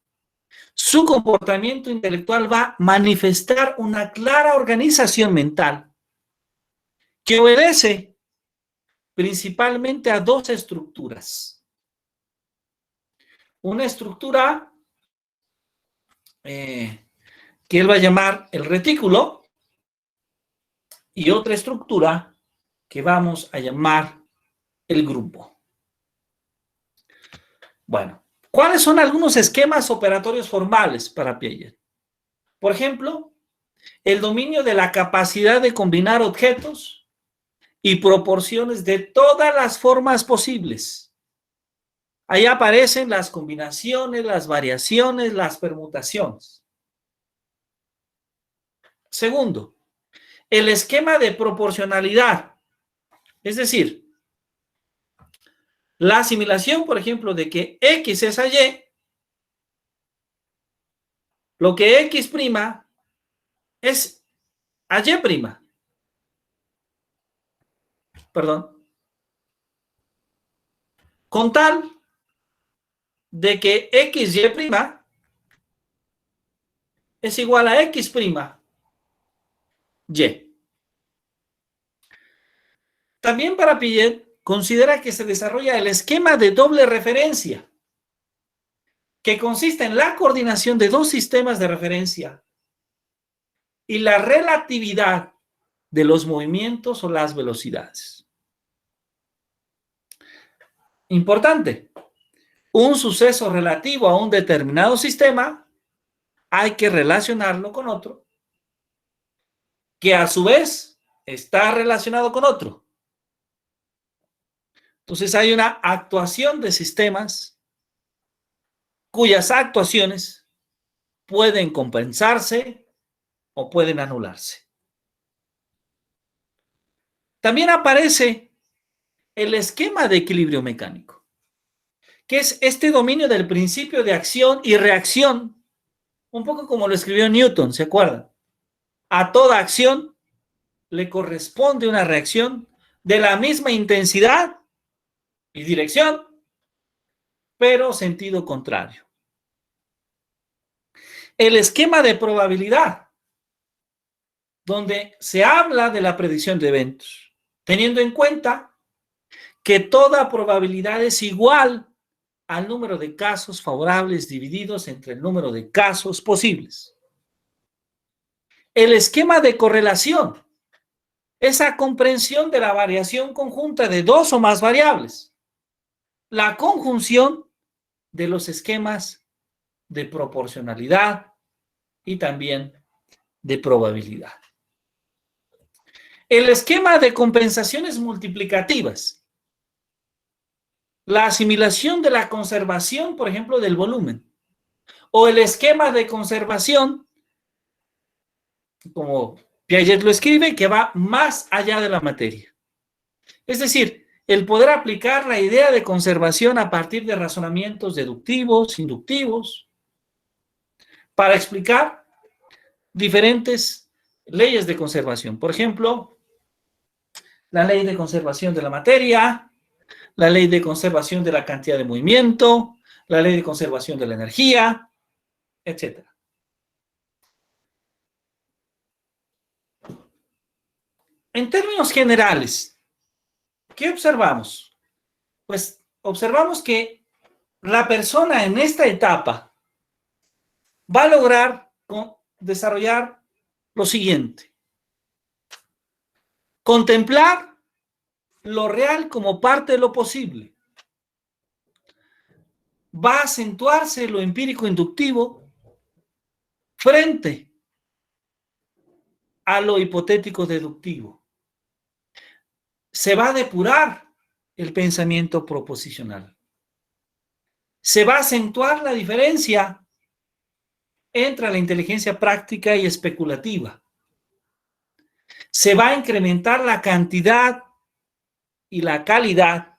su comportamiento intelectual va a manifestar una clara organización mental que obedece principalmente a dos estructuras. Una estructura que él va a llamar el retículo y otra estructura que vamos a llamar el grupo. Bueno, ¿cuáles son algunos esquemas operatorios formales para Piaget? Por ejemplo, el dominio de la capacidad de combinar objetos y proporciones de todas las formas posibles. Ahí aparecen las combinaciones, las variaciones, las permutaciones. Segundo, el esquema de proporcionalidad, es decir, la asimilación, por ejemplo, de que X es a Y, lo que X' es a Y'. Perdón. Con tal de que XY' es igual a X', Y. También para Piaget considera que se desarrolla el esquema de doble referencia, que consiste en la coordinación de dos sistemas de referencia y la relatividad de los movimientos o las velocidades. Importante, un suceso relativo a un determinado sistema hay que relacionarlo con otro, que a su vez está relacionado con otro. Entonces hay una actuación de sistemas cuyas actuaciones pueden compensarse o pueden anularse. También aparece el esquema de equilibrio mecánico, que es este dominio del principio de acción y reacción, un poco como lo escribió Newton, ¿se acuerdan? A toda acción le corresponde una reacción de la misma intensidad y dirección, pero sentido contrario. El esquema de probabilidad, donde se habla de la predicción de eventos, teniendo en cuenta que toda probabilidad es igual al número de casos favorables divididos entre el número de casos posibles. El esquema de correlación, esa comprensión de la variación conjunta de dos o más variables. La conjunción de los esquemas de proporcionalidad y también de probabilidad. El esquema de compensaciones multiplicativas. La asimilación de la conservación, por ejemplo, del volumen. O el esquema de conservación, como Piaget lo escribe, que va más allá de la materia. Es decir, el poder aplicar la idea de conservación a partir de razonamientos deductivos, inductivos, para explicar diferentes leyes de conservación. Por ejemplo, la ley de conservación de la materia, la ley de conservación de la cantidad de movimiento, la ley de conservación de la energía, etc. En términos generales, ¿qué observamos? Pues observamos que la persona en esta etapa va a lograr desarrollar lo siguiente: contemplar lo real como parte de lo posible. Va a acentuarse lo empírico inductivo frente a lo hipotético deductivo. Se va a depurar el pensamiento proposicional. Se va a acentuar la diferencia entre la inteligencia práctica y especulativa. Se va a incrementar la cantidad y la calidad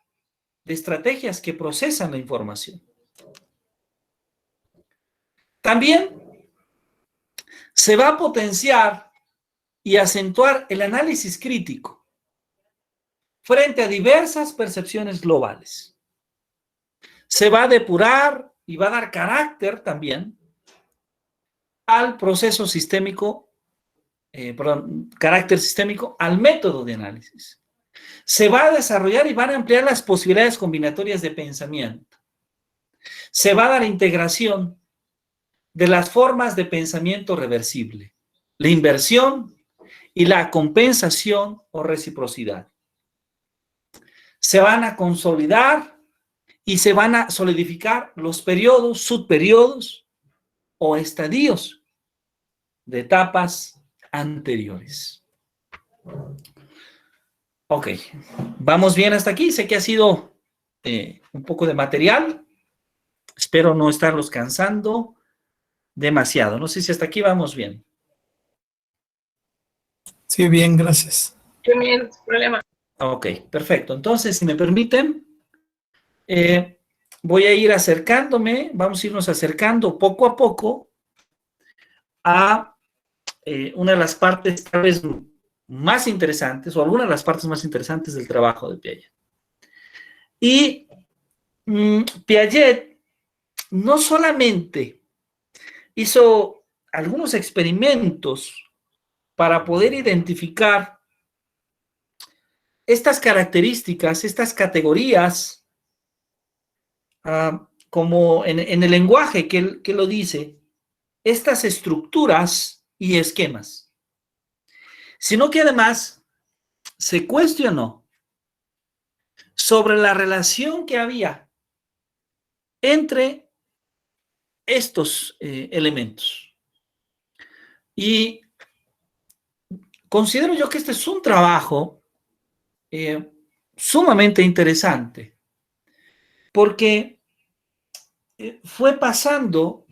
de estrategias que procesan la información. También se va a potenciar y acentuar el análisis crítico frente a diversas percepciones globales. Se va a depurar y va a dar carácter también al proceso sistémico, carácter sistémico al método de análisis. Se va a desarrollar y van a ampliar las posibilidades combinatorias de pensamiento. Se va a dar integración de las formas de pensamiento reversible, la inversión y la compensación o reciprocidad. Se van a consolidar y se van a solidificar los periodos, subperiodos o estadios de etapas anteriores. Ok, vamos bien hasta aquí. Sé que ha sido un poco de material. Espero no estarlos cansando demasiado. No sé si hasta aquí vamos bien. Sí, bien, gracias. Qué bien, sin problema. Ok, perfecto. Entonces, si me permiten, voy a ir acercándome, vamos a irnos acercando poco a poco a una de las partes tal vez más interesantes, o algunas de las partes más interesantes del trabajo de Piaget. Y Piaget no solamente hizo algunos experimentos para poder identificar estas características, estas categorías, como en el lenguaje que lo dice, estas estructuras y esquemas, sino que además se cuestionó sobre la relación que había entre estos elementos. Y considero yo que este es un trabajo sumamente interesante, porque fue pasando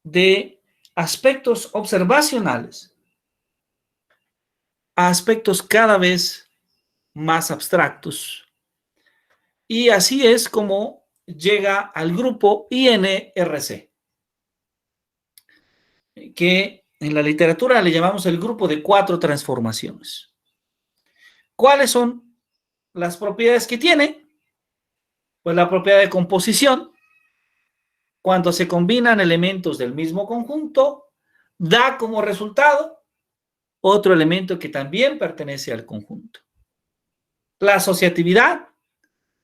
de aspectos observacionales a aspectos cada vez más abstractos. Y así es como llega al grupo INRC, que en la literatura le llamamos el grupo de 4 transformaciones. ¿Cuáles son las propiedades que tiene? Pues la propiedad de composición. Cuando se combinan elementos del mismo conjunto, da como resultado otro elemento que también pertenece al conjunto. La asociatividad,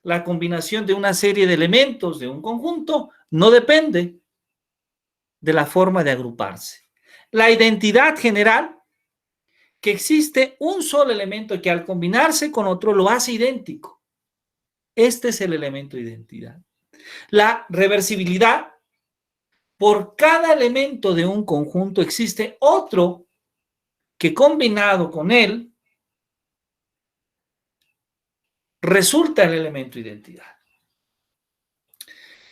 la combinación de una serie de elementos de un conjunto, no depende de la forma de agruparse. La identidad general, que existe un solo elemento que al combinarse con otro lo hace idéntico. Este es el elemento de identidad. La reversibilidad, por cada elemento de un conjunto existe otro que combinado con él resulta el elemento de identidad.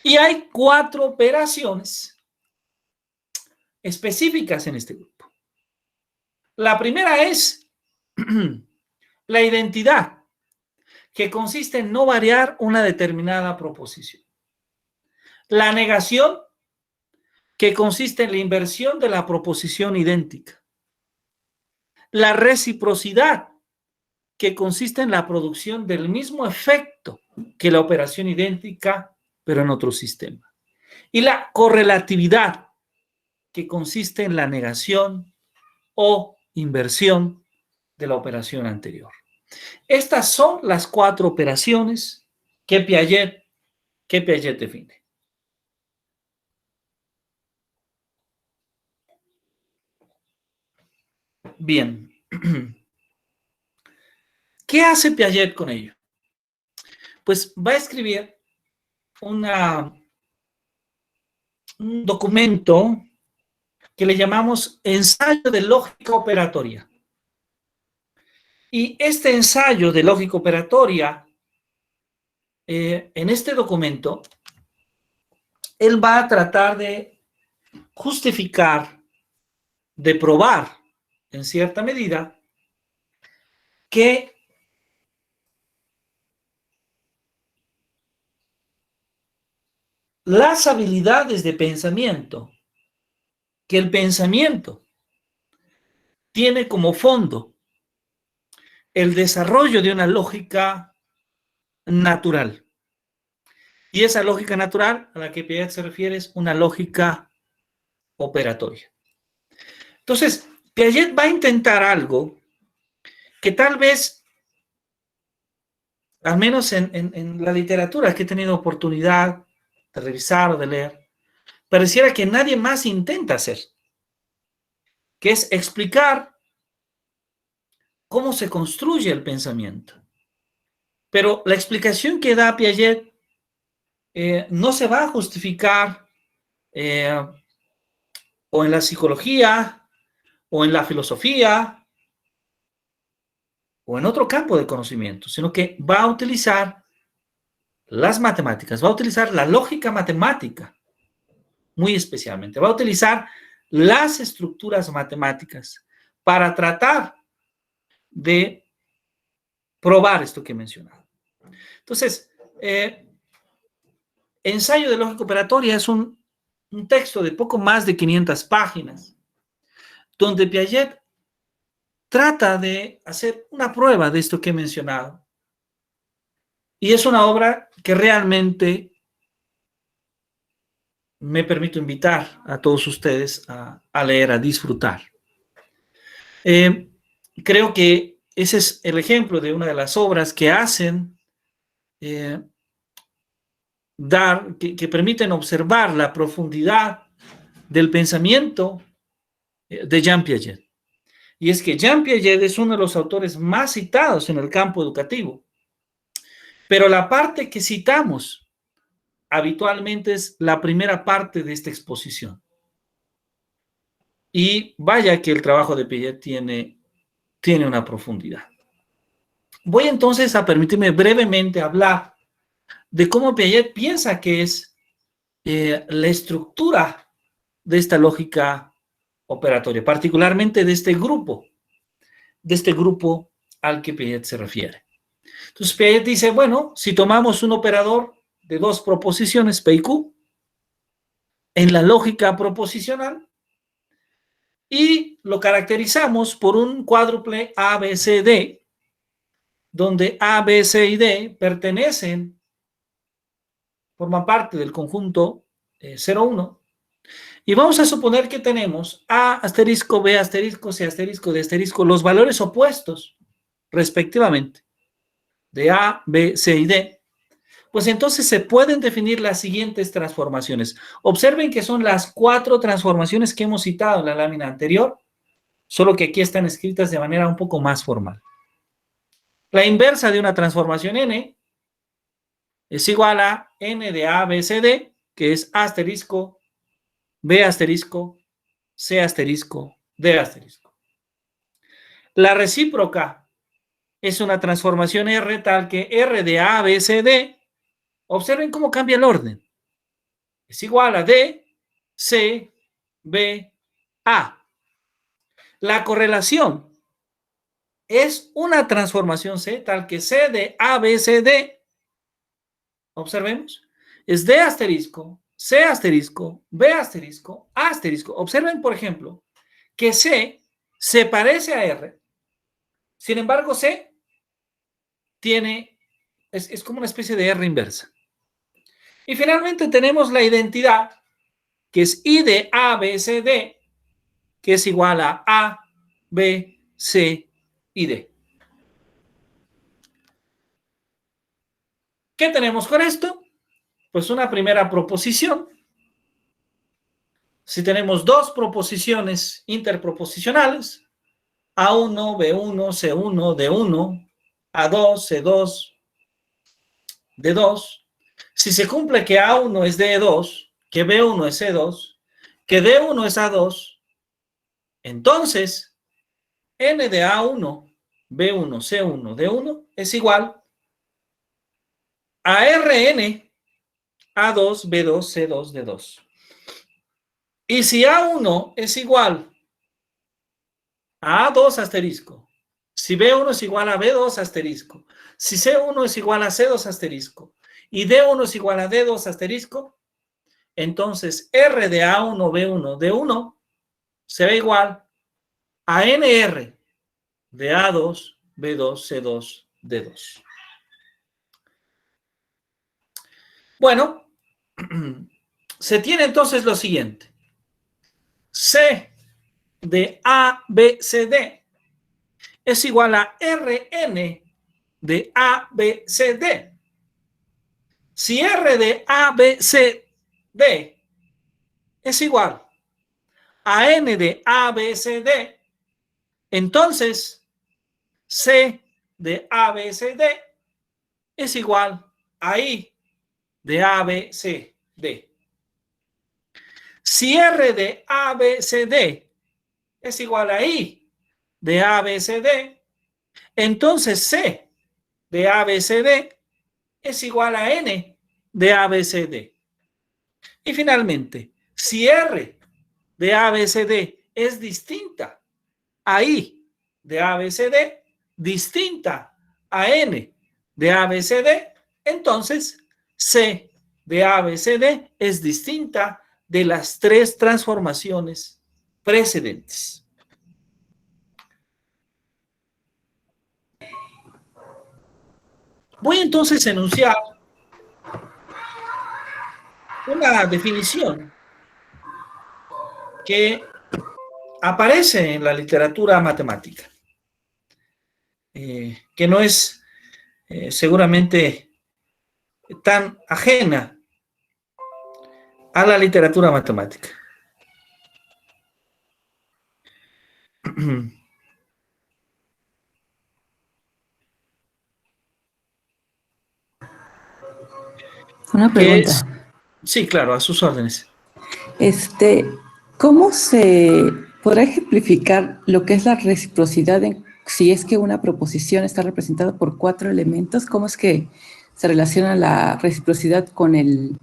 Y hay 4 operaciones específicas en este grupo. La primera es la identidad, que consiste en no variar una determinada proposición. La negación, que consiste en la inversión de la proposición idéntica. La reciprocidad, que consiste en la producción del mismo efecto que la operación idéntica, pero en otro sistema. Y la correlatividad, que consiste en la negación o inversión de la operación anterior. Estas son las 4 operaciones que Piaget define. Bien. ¿Qué hace Piaget con ello? Pues va a escribir un documento que le llamamos ensayo de lógica operatoria. Y este ensayo de lógica operatoria, en este documento, él va a tratar de justificar, de probar, en cierta medida, que las habilidades de pensamiento, que el pensamiento tiene como fondo el desarrollo de una lógica natural. Y esa lógica natural a la que Piaget se refiere es una lógica operatoria. Entonces, Piaget va a intentar algo que tal vez, al menos en la literatura que he tenido oportunidad de revisar o de leer, pareciera que nadie más intenta hacer, que es explicar cómo se construye el pensamiento. Pero la explicación que da Piaget no se va a justificar o en la psicología, o en la filosofía, o en otro campo de conocimiento, sino que va a utilizar las matemáticas, va a utilizar la lógica matemática, muy especialmente, va a utilizar las estructuras matemáticas para tratar de probar esto que he mencionado. Entonces, ensayo de lógica operatoria es un texto de poco más de 500 páginas, donde Piaget trata de hacer una prueba de esto que he mencionado. Y es una obra que realmente me permito invitar a todos ustedes a leer, a disfrutar. Creo que ese es el ejemplo de una de las obras que hacen que permiten observar la profundidad del pensamiento de Jean Piaget. Y es que Jean Piaget es uno de los autores más citados en el campo educativo. Pero la parte que citamos habitualmente es la primera parte de esta exposición. Y vaya que el trabajo de Piaget tiene una profundidad. Voy entonces a permitirme brevemente hablar de cómo Piaget piensa que es la estructura de esta lógica operatoria, particularmente de este grupo al que Piaget se refiere. Entonces Piaget dice, bueno, si tomamos un operador de dos proposiciones, P y Q, en la lógica proposicional, y lo caracterizamos por un cuádruple A, B, C, D, donde A, B, C y D forman parte del conjunto 0, 1, y vamos a suponer que tenemos A asterisco, B asterisco, C asterisco, D asterisco, los valores opuestos, respectivamente, de A, B, C y D, pues entonces se pueden definir las siguientes transformaciones. Observen que son las 4 transformaciones que hemos citado en la lámina anterior, solo que aquí están escritas de manera un poco más formal. La inversa de una transformación n es igual a n de A, B, C, D, que es A asterisco, B asterisco, C asterisco, D asterisco. La recíproca es una transformación R tal que R de A, B, C, D, observen cómo cambia el orden. Es igual a D, C, B, A. La correlación es una transformación C tal que C de A, B, C, D, observemos, es D asterisco, C asterisco, B asterisco, A asterisco. Observen, por ejemplo, que C se parece a R, sin embargo, C es como una especie de R inversa. Y finalmente tenemos la identidad, que es I de A, B, C, D, que es igual a B, C y D. ¿Qué tenemos con esto? Pues una primera proposición. Si tenemos dos proposiciones interproposicionales, A1, B1, C1, D1, A2, C2, D2, si se cumple que A1 es D2, que B1 es C2, que D1 es A2, entonces N de A1, B1, C1, D1 es igual a Rn A2, B2, C2, D2. Y si A1 es igual a A2 asterisco, si B1 es igual a B2 asterisco, si C1 es igual a C2 asterisco y D1 es igual a D2 asterisco, entonces R de A1, B1, D1 será igual a NR de A2, B2, C2, D2. Bueno, se tiene entonces lo siguiente. C de A, B, C, D es igual a Rn de A, B, C, D. Si R de A, B, C, D es igual a N de A, B, C, D, entonces C de A, B, C, D es igual a I de A, B, C, D. Si R de A, B, C, D es igual a I de A, B, C, D, entonces C de A, B, C, D es igual a N de A, B, C, D. Y finalmente, si R de A, B, C, D es distinta a I de A, B, C, D, distinta a N de A, B, C, D, entonces C de A, B, C, D es distinta de las 3 transformaciones precedentes. Voy entonces a enunciar una definición que aparece en la literatura matemática, que no es seguramente tan ajena a la literatura matemática. Una pregunta. Sí, claro, a sus órdenes. ¿Cómo se podrá ejemplificar lo que es la reciprocidad si es que una proposición está representada por 4 elementos? ¿Cómo es que se relaciona la reciprocidad con el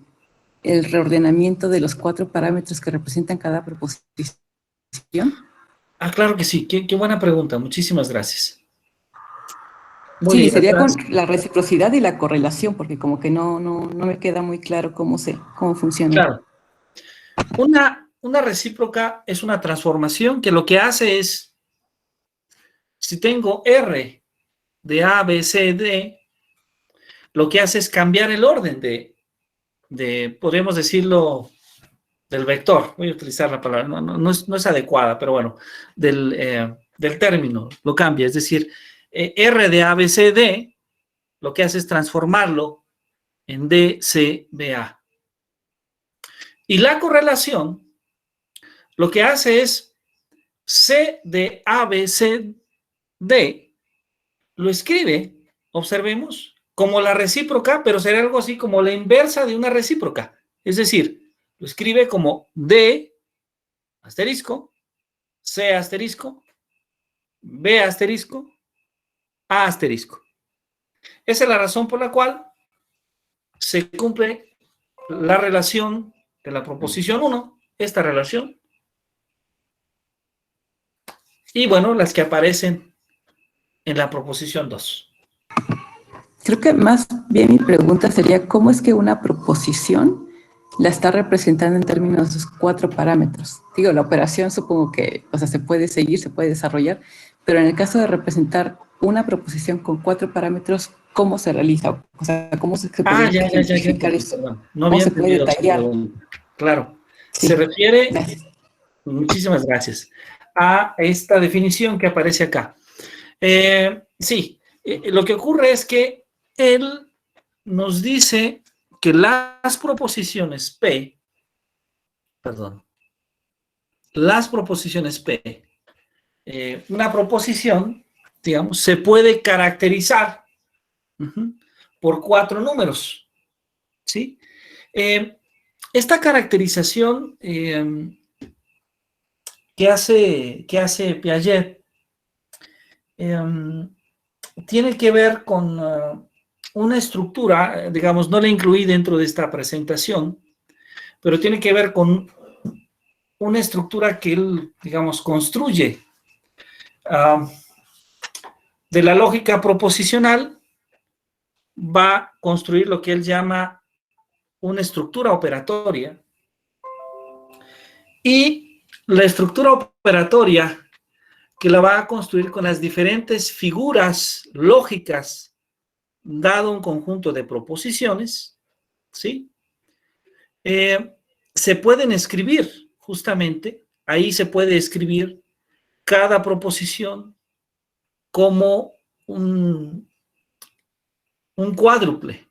reordenamiento de los 4 parámetros que representan cada proposición? Claro que sí, qué buena pregunta, muchísimas gracias. Muy Sí, bien, sería con atrás. la reciprocidad y la correlación, porque como que no me queda muy claro cómo funciona. Claro. Una recíproca es una transformación que lo que hace es, si tengo R de A, B, C, D, lo que hace es cambiar el orden podríamos decirlo, del vector. Voy a utilizar la palabra, no es adecuada, pero bueno, del término, lo cambia. Es decir, R de A, B, C, D, lo que hace es transformarlo en D, C, B, A. Y la correlación, lo que hace es C de A, B, C, D, lo escribe, observemos, como la recíproca, pero será algo así como la inversa de una recíproca. Es decir, lo escribe como D, asterisco, C, asterisco, B, asterisco, A, asterisco. Esa es la razón por la cual se cumple la relación de la proposición 1, esta relación, y bueno, las que aparecen en la proposición 2. Creo que más bien mi pregunta sería, ¿cómo es que una proposición la está representando en términos de 4 parámetros? Digo, la operación supongo que, o sea, se puede seguir, se puede desarrollar, pero en el caso de representar una proposición con 4 parámetros, ¿cómo se realiza? O sea, ¿cómo se podría Ya ejemplificar entendí, esto? perdón. No ¿Cómo había se puede entendido su detallar? pregunta. Claro. Se Sí, refiere, gracias. muchísimas gracias, a esta definición que aparece acá. Sí, lo que ocurre es que él nos dice que las proposiciones P, una proposición, digamos, se puede caracterizar por 4 números, ¿sí? Esta caracterización que hace Piaget tiene que ver con una estructura, digamos, no la incluí dentro de esta presentación, pero tiene que ver con una estructura que él, digamos, construye de la lógica proposicional, va a construir lo que él llama una estructura operatoria, y la estructura operatoria que la va a construir con las diferentes figuras lógicas dado un conjunto de proposiciones, ¿sí? Se pueden escribir, justamente, ahí se puede escribir cada proposición como un cuádruple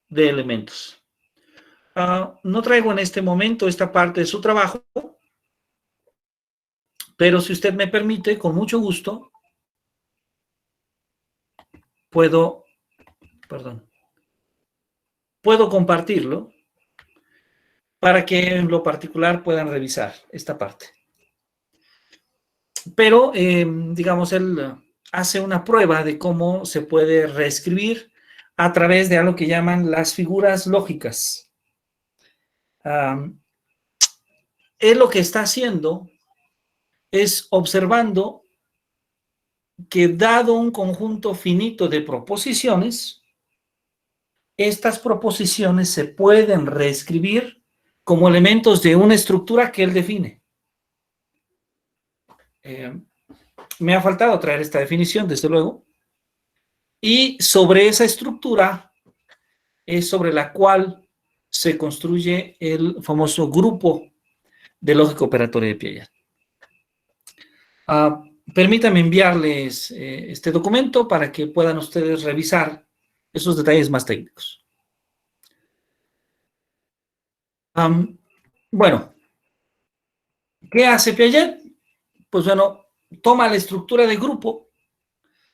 de elementos. No traigo en este momento esta parte de su trabajo, pero si usted me permite, con mucho gusto, puedo compartirlo para que en lo particular puedan revisar esta parte. Pero, digamos, él hace una prueba de cómo se puede reescribir a través de algo que llaman las figuras lógicas. Él lo que está haciendo es observando que dado un conjunto finito de proposiciones, estas proposiciones se pueden reescribir como elementos de una estructura que él define. Me ha faltado traer esta definición, desde luego, y sobre esa estructura es sobre la cual se construye el famoso grupo de lógica operatoria de Piaget. Permítanme enviarles este documento para que puedan ustedes revisar esos detalles más técnicos. Bueno, ¿qué hace Piaget? Pues bueno, toma la estructura de grupo,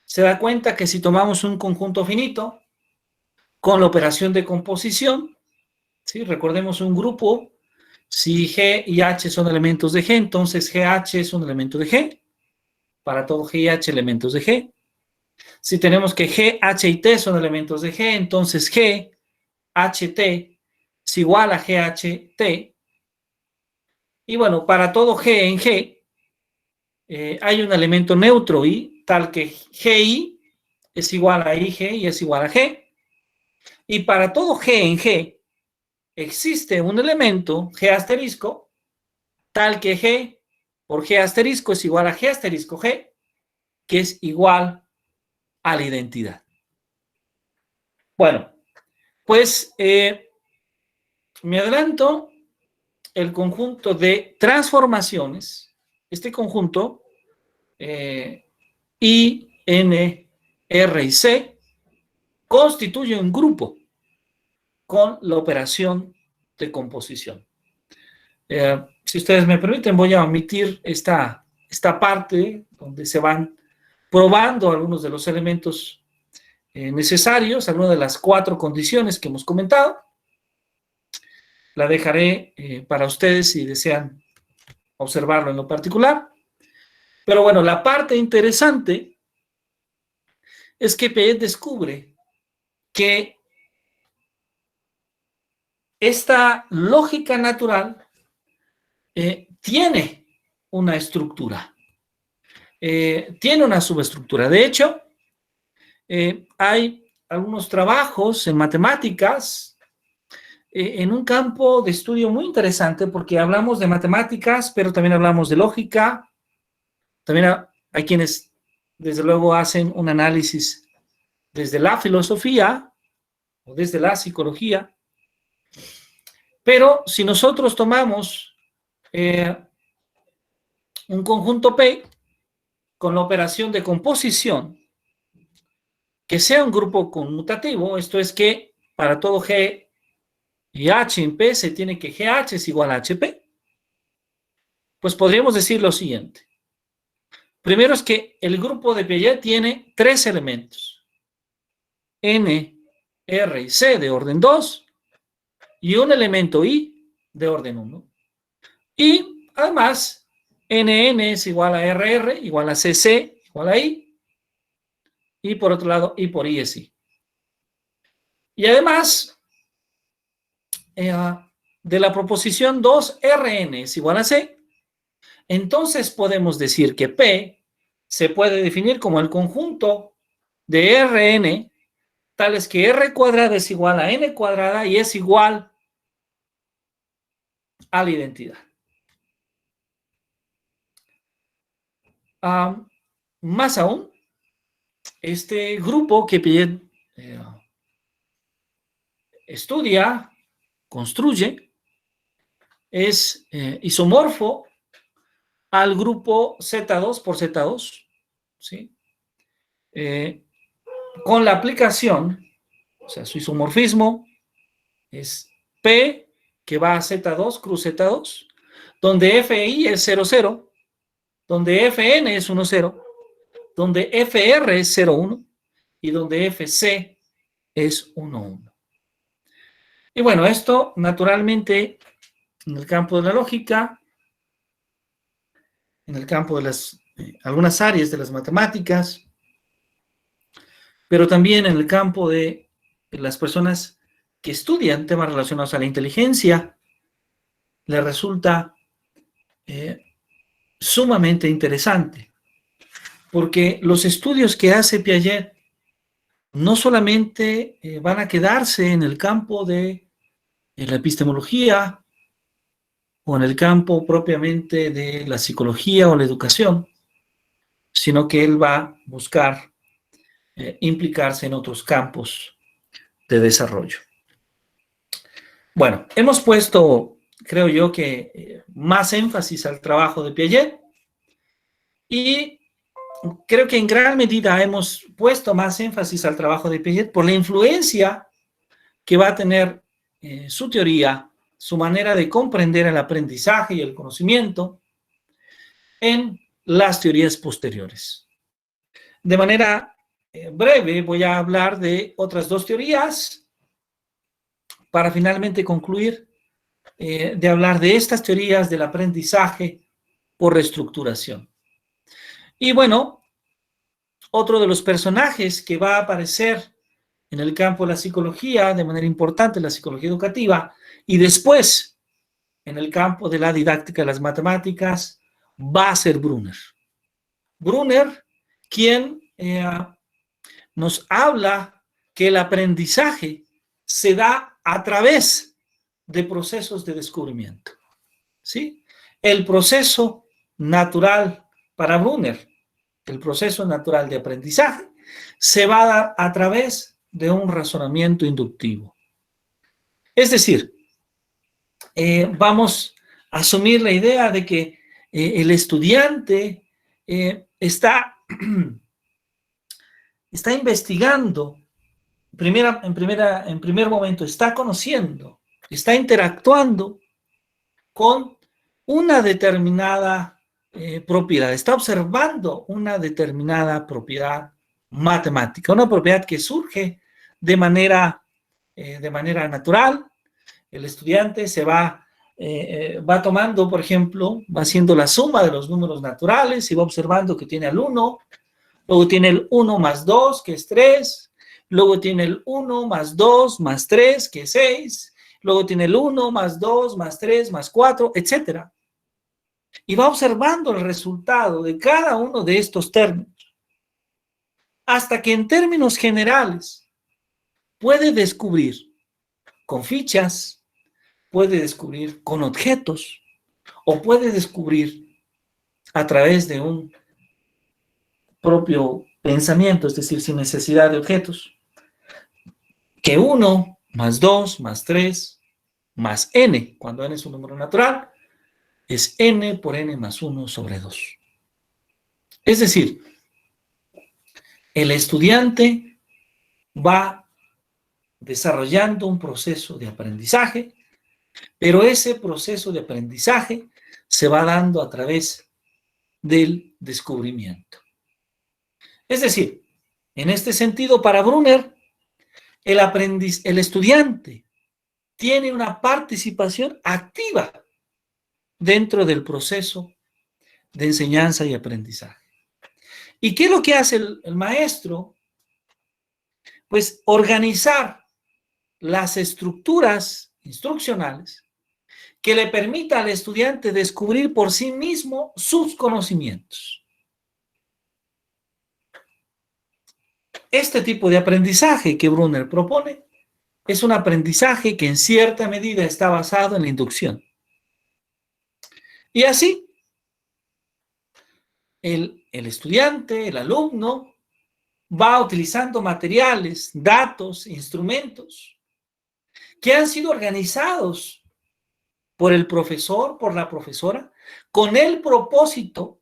se da cuenta que si tomamos un conjunto finito con la operación de composición, ¿sí? Recordemos un grupo, si G y H son elementos de G, entonces GH es un elemento de G, para todo G y H elementos de G. Si tenemos que G, H y T son elementos de G, entonces G, H, T es igual a GH, T. Y bueno, para todo G en G, hay un elemento neutro I, tal que GI es igual a IG y es igual a G. Y para todo G en G, existe un elemento G asterisco, tal que G por G asterisco es igual a G asterisco G, que es igual a la identidad. Bueno, pues me adelanto. El conjunto de transformaciones, este conjunto, I, N, R y C, constituye un grupo con la operación de composición. Si ustedes me permiten, voy a omitir esta parte donde se van probando algunos de los elementos necesarios, algunas de las 4 condiciones que hemos comentado. La dejaré para ustedes si desean observarlo en lo particular. Pero bueno, la parte interesante es que Piaget descubre que esta lógica natural tiene una estructura, tiene una subestructura. De hecho, hay algunos trabajos en matemáticas en un campo de estudio muy interesante, porque hablamos de matemáticas, pero también hablamos de lógica. También hay quienes, desde luego, hacen un análisis desde la filosofía o desde la psicología. Pero si nosotros tomamos un conjunto P con la operación de composición, que sea un grupo conmutativo, esto es que para todo G y H en P se tiene que GH es igual a HP, pues podríamos decir lo siguiente. Primero es que el grupo de Piaget tiene 3 elementos, N, R y C de orden 2 y un elemento I de orden 1. Y además, NN es igual a RR, igual a CC, igual a I, y por otro lado, I por I es I. Y además, de la proposición 2, Rn es igual a C, entonces podemos decir que P se puede definir como el conjunto de Rn, tales que R cuadrada es igual a N cuadrada y es igual a la identidad. Más aún, este grupo que Piaget estudia, construye, es isomorfo al grupo Z2 por Z2, ¿sí? Con la aplicación, o sea, su isomorfismo es P que va a Z2 cruz Z2, donde FI es 0, 0, donde FN es 1, 0, donde FR es 0, 1 y donde FC es 1, 1. Y bueno, esto naturalmente en el campo de la lógica, en el campo de las algunas áreas de las matemáticas, pero también en el campo de las personas que estudian temas relacionados a la inteligencia, les resulta sumamente interesante, porque los estudios que hace Piaget no solamente van a quedarse en el campo de la epistemología o en el campo propiamente de la psicología o la educación, sino que él va a buscar implicarse en otros campos de desarrollo. Bueno, hemos puesto, creo yo, que más énfasis al trabajo de Piaget y creo que en gran medida hemos puesto más énfasis al trabajo de Piaget por la influencia que va a tener su teoría, su manera de comprender el aprendizaje y el conocimiento en las teorías posteriores. De manera breve voy a hablar de otras 2 teorías para finalmente concluir de hablar de estas teorías del aprendizaje por reestructuración. Y bueno, otro de los personajes que va a aparecer en el campo de la psicología de manera importante, la psicología educativa, y después en el campo de la didáctica de las matemáticas va a ser Brunner. Brunner, quien nos habla que el aprendizaje se da a través de procesos de descubrimiento, ¿sí? El proceso natural para Brunner, el proceso natural de aprendizaje, se va a dar a través de un razonamiento inductivo. Es decir, vamos a asumir la idea de que el estudiante está investigando, en primer momento, está conociendo, está interactuando con una determinada propiedad, está observando una determinada propiedad matemática, una propiedad que surge de manera natural. El estudiante se va tomando, por ejemplo, va haciendo la suma de los números naturales y va observando que tiene al 1, luego tiene el 1 más 2, que es 3, luego tiene el 1 más 2 más 3, que es 6, luego tiene el 1 más 2 más 3 más 4, etc. Y va observando el resultado de cada uno de estos términos, hasta que en términos generales puede descubrir con fichas, puede descubrir con objetos, o puede descubrir a través de un propio pensamiento, es decir, sin necesidad de objetos, que 1 más 2 más 3 más n, cuando n es un número natural, es n por n más 1 sobre 2. Es decir, el estudiante va desarrollando un proceso de aprendizaje, pero ese proceso de aprendizaje se va dando a través del descubrimiento. Es decir, en este sentido, para Brunner, el estudiante tiene una participación activa dentro del proceso de enseñanza y aprendizaje. ¿Y qué es lo que hace el maestro? Pues organizar las estructuras instruccionales que le permita al estudiante descubrir por sí mismo sus conocimientos. Este tipo de aprendizaje que Brunner propone es un aprendizaje que en cierta medida está basado en la inducción. Y así, el estudiante, el alumno, va utilizando materiales, datos, instrumentos que han sido organizados por el profesor, por la profesora, con el propósito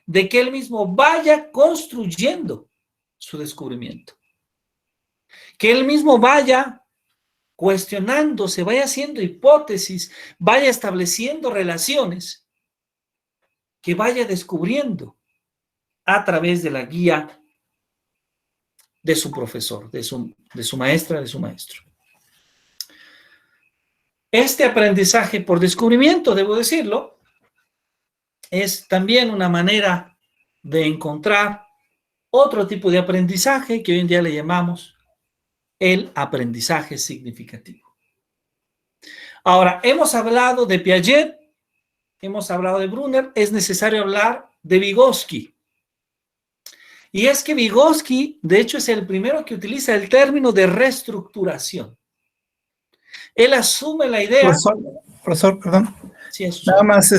de que él mismo vaya construyendo su descubrimiento. Que él mismo vaya cuestionándose, vaya haciendo hipótesis, vaya estableciendo relaciones, que vaya descubriendo a través de la guía de su profesor, de su maestra, de su maestro. Este aprendizaje por descubrimiento, debo decirlo, es también una manera de encontrar otro tipo de aprendizaje que hoy en día le llamamos el aprendizaje significativo. Ahora, hemos hablado de Piaget, hemos hablado de Brunner, es necesario hablar de Vygotsky. Y es que Vygotsky, de hecho, es el primero que utiliza el término de reestructuración. Él asume la idea... Profesor, perdón. Sí, nada más,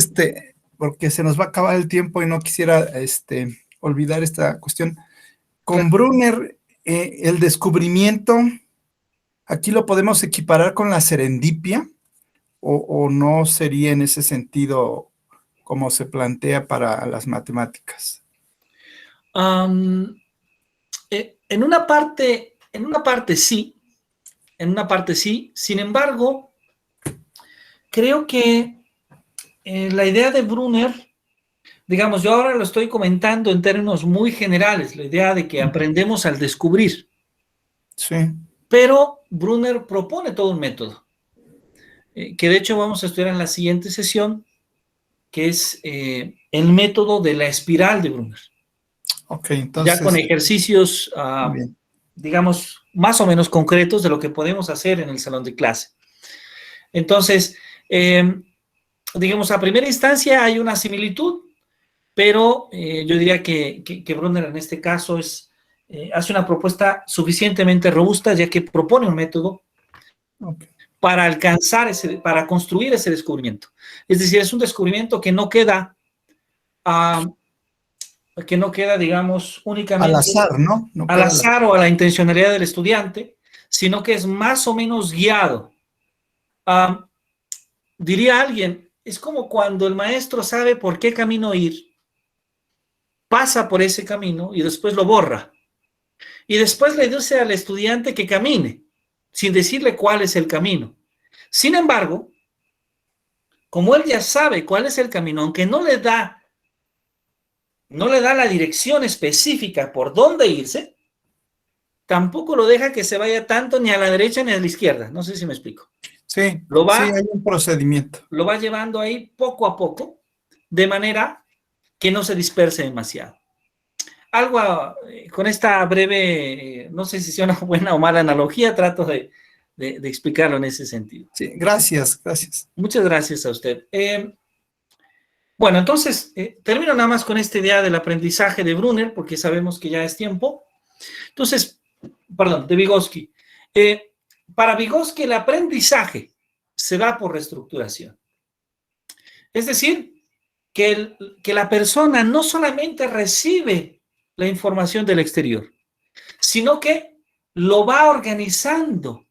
porque se nos va a acabar el tiempo y no quisiera olvidar esta cuestión. Con Brunner, el descubrimiento, ¿aquí lo podemos equiparar con la serendipia? ¿O no sería en ese sentido como se plantea para las matemáticas? En una parte sí, sin embargo, creo que la idea de Brunner, digamos, yo ahora lo estoy comentando en términos muy generales, la idea de que aprendemos al descubrir. Sí. Pero Brunner propone todo un método, que de hecho vamos a estudiar en la siguiente sesión, que es el método de la espiral de Brunner. Ok, entonces... Ya con ejercicios, digamos, más o menos concretos de lo que podemos hacer en el salón de clase. Entonces, digamos, a primera instancia hay una similitud, pero yo diría que Brunner en este caso hace una propuesta suficientemente robusta, ya que propone un método para alcanzar para construir ese descubrimiento. Es decir, es un descubrimiento que no queda, digamos, únicamente al azar, ¿no? No al azar o a la intencionalidad del estudiante, sino que es más o menos guiado. Diría alguien, es como cuando el maestro sabe por qué camino ir, pasa por ese camino y después lo borra. Y después le dice al estudiante que camine, sin decirle cuál es el camino. Sin embargo, como él ya sabe cuál es el camino, aunque no le da la dirección específica por dónde irse, tampoco lo deja que se vaya tanto ni a la derecha ni a la izquierda. No sé si me explico. Sí, hay un procedimiento. Lo va llevando ahí poco a poco, de manera que no se disperse demasiado. Algo con esta breve, no sé si sea una buena o mala analogía, trato de explicarlo en ese sentido. Sí, gracias. Muchas gracias a usted. Bueno, entonces, termino nada más con esta idea del aprendizaje de Brunner, porque sabemos que ya es tiempo. Entonces, perdón, de Vygotsky. Para Vygotsky el aprendizaje se da por reestructuración. Es decir, que la persona no solamente recibe la información del exterior, sino que lo va organizando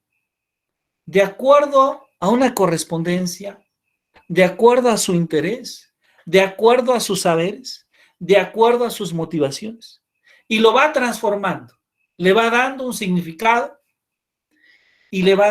de acuerdo a una correspondencia, de acuerdo a su interés, de acuerdo a sus saberes, de acuerdo a sus motivaciones, y lo va transformando, le va dando un significado y le va